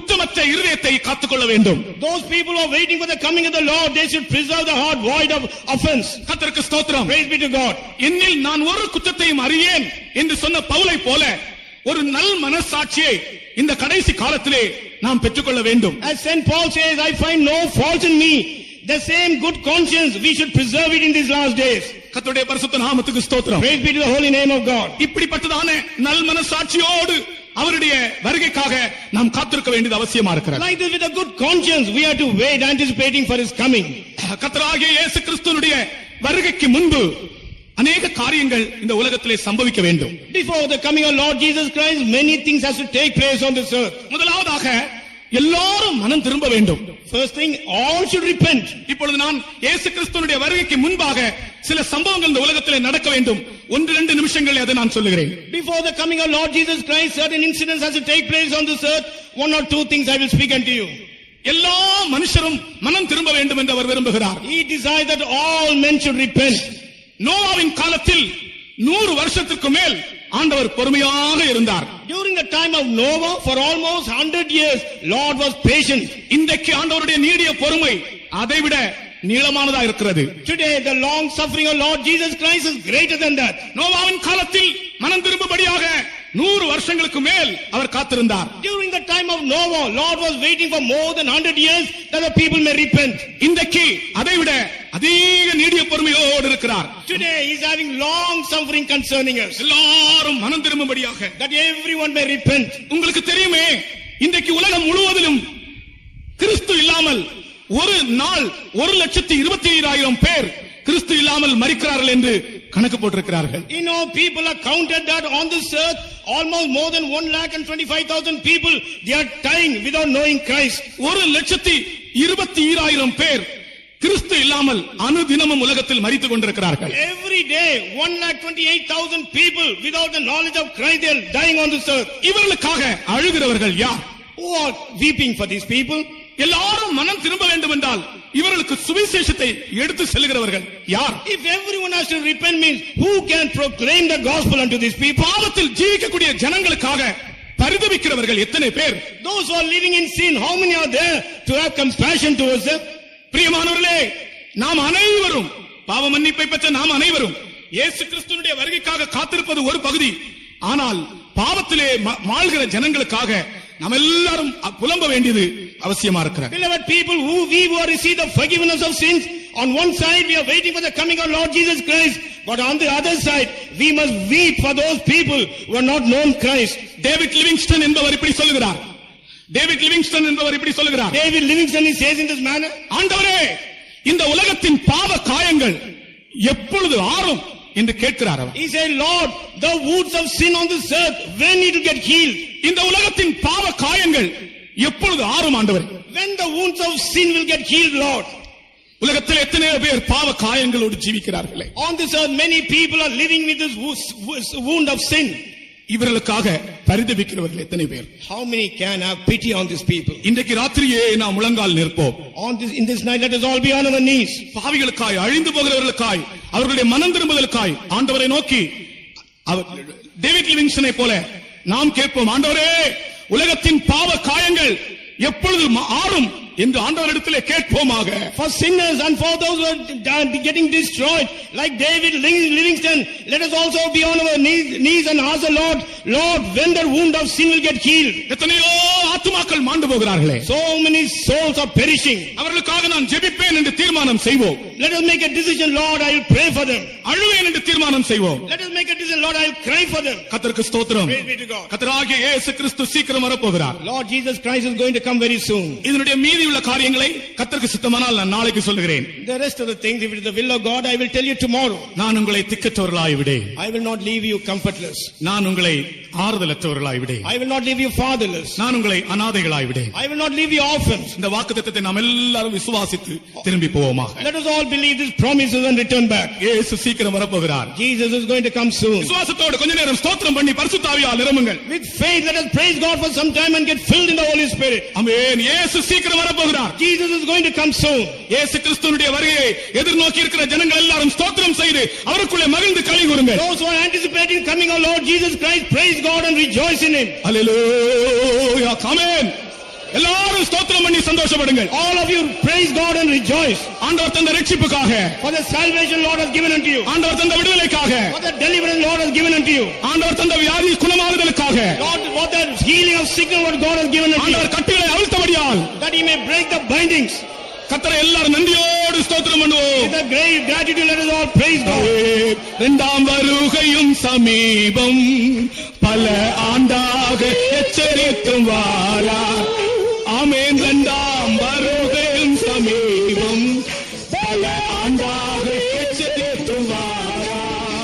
குற்றமற்ற இருதயத்தை காத்துக்கொள்ள வேண்டும். Those people who are waiting for the coming of the Lord, they should preserve the heart void of offense. கர்த்தருக்கு ஸ்தோத்திரம். Praise be to God. என்னில் நான் ஒரு குற்றத்தையும் அறியேன் என்று சொன்ன பவுலை போல ஒரு நல் மனசாட்சியை இந்த கடைசி காலத்திலே நாம் பெற்றுக்கொள்ள வேண்டும். As St. Paul says, I find no fault in me. The same good conscience, we should preserve it in these last days. கர்த்தருடைய பரிசுத்த நாமத்துக்கு ஸ்தோத்திரம். Praise be to the holy name of God. இப்படிப்பட்டதான நல் மனசாட்சியோடு அவருடைய வருகைக்காக நாம் காத்திருக்க வேண்டியது அவசியமா இருக்கிறது. Like this, with a good conscience, we have to wait anticipating for his coming. கர்த்தராகிய இயேசு கிறிஸ்துவினுடைய வருகைக்கு முன்பு அநேக காரியங்கள் இந்த உலகத்திலே சம்பவிக்க வேண்டும். Before the coming of Lord Jesus Christ, many things has to take place on this earth. முதலாவதாக எல்லாரும் மனம் திரும்ப வேண்டும். First thing, all should repent. இப்பொழுது நான் இயேசு கிறிஸ்துவினுடைய வருகைக்கு முன்பாக சில சம்பவங்கள் இந்த உலகத்திலே நடக்க வேண்டும். 1-2 நிமிஷங்களில் அதை நான் சொல்லுகிறேன். Before the coming of Lord Jesus Christ, certain incidents has to take place on this earth. 1 or 2 things I will speak unto you. எல்லா மனுஷரும் மனம் திரும்ப வேண்டும் என்று அவர் விரும்புகிறார். He desires that all men should repent. நோவாவின் காலத்தில் 100 வருஷத்திற்கு மேல் ஆண்டவர் பொறுமையாக இருந்தார். During the time of Noah, for almost 100 years, Lord was patient. இன்றைக்கு ஆண்டவருடைய நீடிய பொறுமை அதைவிட நீளமானதா இருக்கிறது. Today, the long suffering of Lord Jesus Christ is greater than that. நோவாவின் காலத்தில் மனம் திரும்பும்படியாக 100 வருஷங்களுக்கு மேல் அவர் காத்திருந்தார். During the time of Noah, Lord was waiting for more than 100 years that the people may repent. இன்றைக்கு அதைவிட அதிக நீடிய பொறுமையோடு இருக்கிறார். Today, he is having long suffering concerning us. எல்லாரும் மனம் திரும்பும்படியாக That everyone may repent. உங்களுக்கு தெரியுமே, இன்றைக்கு உலகம் முழுவதிலும் கிறிஸ்து இல்லாமல் ஒரு நாள் 1,25,000 பேர் கிறிஸ்து இல்லாமல் மரிக்கிறார்கள் என்று கணக்கு போட்டிருக்கிறார்கள். You know, people are counted that on this earth almost more than 1,25,000 people, they are dying without knowing Christ. 1,22,000 பேர் கிறிஸ்து இல்லாமல் அனுதினமும் உலகத்தில் மரித்துக் கொண்டிருக்கிறார்கள். Every day 1,28,000 people without the knowledge of Christ, they are dying on this earth. இவர்களுக்காக அழுகிறவர்கள் யார்? Who are weeping for these people? எல்லாரும் மனம் திரும்ப வேண்டும் என்றால் இவர்களுக்கு சுவிசேஷத்தை எடுத்து செல்கிறவர்கள் யார்? If everyone has to repent, means who can proclaim the gospel unto these people? பாவத்தில் ஜீவிக்கக்கூடிய ஜனங்களுக்காக பரிதபிக்கிறவர்கள் எத்தனை பேர்? Those who are living in sin, how many are there to have compassion towards them? பிரியமானவர்களே, நாம் அனைவரும் பாவ மன்னிப்பை பெற்ற நாம் அனைவரும் இயேசு கிறிஸ்துவினுடைய வருகைக்காக காத்திருப்பது ஒரு பகுதி. ஆனால் பாவத்திலே வாழ்கிற ஜனங்களுக்காக நாம் எல்லாரும் புலம்ப வேண்டியது அவசியமா இருக்கிறது. Beloved people, we who are receive the forgiveness of sins, on one side we are waiting for the coming of Lord Jesus Christ, but on the other side we must weep for those people who are not known Christ. David Livingstone என்பவர் இப்படி சொல்லுகிறார். David Livingstone என்பவர் இப்படி சொல்லுகிறார். David Livingstone, he says in this manner, ஆண்டவரே, இந்த உலகத்தின் பாவ காயங்கள் எப்பொழுது ஆறும் என்று கேட்கிறார் அவர். he said, Lord, the wounds of sin on this earth, when it will get healed? இந்த உலகத்தின் பாவ காயங்கள் எப்பொழுது ஆறும் ஆண்டவரே? When the wounds of sin will get healed, Lord? உலகத்தில் எத்தனையோ பேர் பாவ காயங்களோடு ஜீவிக்கிறார்களே. On this earth many people are living with this wound of sin. இவர்களுக்காக பரிதபிக்கிறவர்கள் எத்தனை பேர்? How many can have pity on these people? இன்றைக்கு ராத்திரியே நாம் முழங்கால் நிற்போம். In this night, let us all be on our knees. பாவிகளுக்காய், அழிந்து போகிறவர்களுக்காய், அவர்களுடைய மனம் திரும்புதலுக்காய் ஆண்டவரை நோக்கி டேவிட் லிவிங்ஸ்டனை போல நாம் கேட்போம், ஆண்டவரே, உலகத்தின் பாவ காயங்கள் எப்பொழுது ஆறும் என்று ஆண்டவரிடத்திலே கேட்போமாக. For sinners and for those who are getting destroyed, like David Livingstone, let us also be on our knees and ask the Lord, when the wound of sin will get healed? எத்தனையோ ஆத்துமாக்கள் மாண்டு போகிறார்களே. So many souls are perishing. அவர்களுக்காக நான் ஜெபிப்பேன் என்று தீர்மானம் செய்வோம். Let us make a decision, Lord, I will pray for them. அழுவேன் என்று தீர்மானம் செய்வோம். Let us make a decision, Lord, I will cry for them. கர்த்தருக்கு ஸ்தோத்திரம். Praise be to God. கர்த்தராகிய இயேசு கிறிஸ்து சீக்கிரம் வரப்போகிறார். Lord Jesus Christ is going to come very soon. இதனுடைய மீதி உள்ள காரியங்களை கர்த்தருக்கு சித்தமானால் நான் நாளைக்கு சொல்லுகிறேன். The rest of the things, if it is the will of God, I will tell you tomorrow. நான் உங்களை திக்கற்றவர்களாய் விடேன். I will not leave you comfortless. நான் உங்களை ஆறுதலற்றவர்களாய் விடேன். I will not leave you fatherless. நான் உங்களை அநாதைகளாய் விடேன். I will not leave you orphans. இந்த வாக்குத்தத்தத்தை நாம் எல்லாரும் விசுவாசித்து திரும்பி போவோமாக. Let us all believe these promises and return back. இயேசு சீக்கிரம் வரப்போகிறார். Jesus is going to come soon. விசுவாசத்தோடு கொஞ்ச நேரம் ஸ்தோத்திரம் பண்ணி பரிசுத்த ஆவியால் நிரம்புங்கள். With faith, let us praise God for some time and get filled in the Holy Spirit. ஆமென். இயேசு சீக்கிரம் வரப்போகிறார். Jesus is going to come soon. இயேசு கிறிஸ்துவினுடைய வருகையை எதிர்நோக்கி இருக்கிற ஜனங்கள் எல்லாரும் ஸ்தோத்திரம் செய்து அவருக்குள்ளே மகிழ்ந்து களி கூறுங்கள். Those who are anticipating coming of Lord Jesus Christ, praise God and rejoice in Him. Hallelujah. Amen. எல்லாரும் ஸ்தோத்திரம் பண்ணி சந்தோஷப்படுங்கள். All of you praise God and rejoice. ஆண்டவர் தந்த ரட்சிப்புக்காக, For the salvation Lord has given unto you. ஆண்டவர் தந்த விடுதலைக்காக, For the deliverance Lord has given unto you. ஆண்டவர் தந்த வியாதி குணமாகுதலுக்காக, Lord, for the healing of sickness what God has given unto you. ஆண்டவர் கட்டுகளை அவிழ்த்தபடியால் That he may break the bindings. கர்த்தரை எல்லாரும் நன்றியோடு ஸ்தோத்திரம் பண்ணுவோம். With a great gratitude let us all praise God. இரண்டாம் வருகையும் சமீபம், பல ஆண்டாக எச்சரித்தும் வாரார்.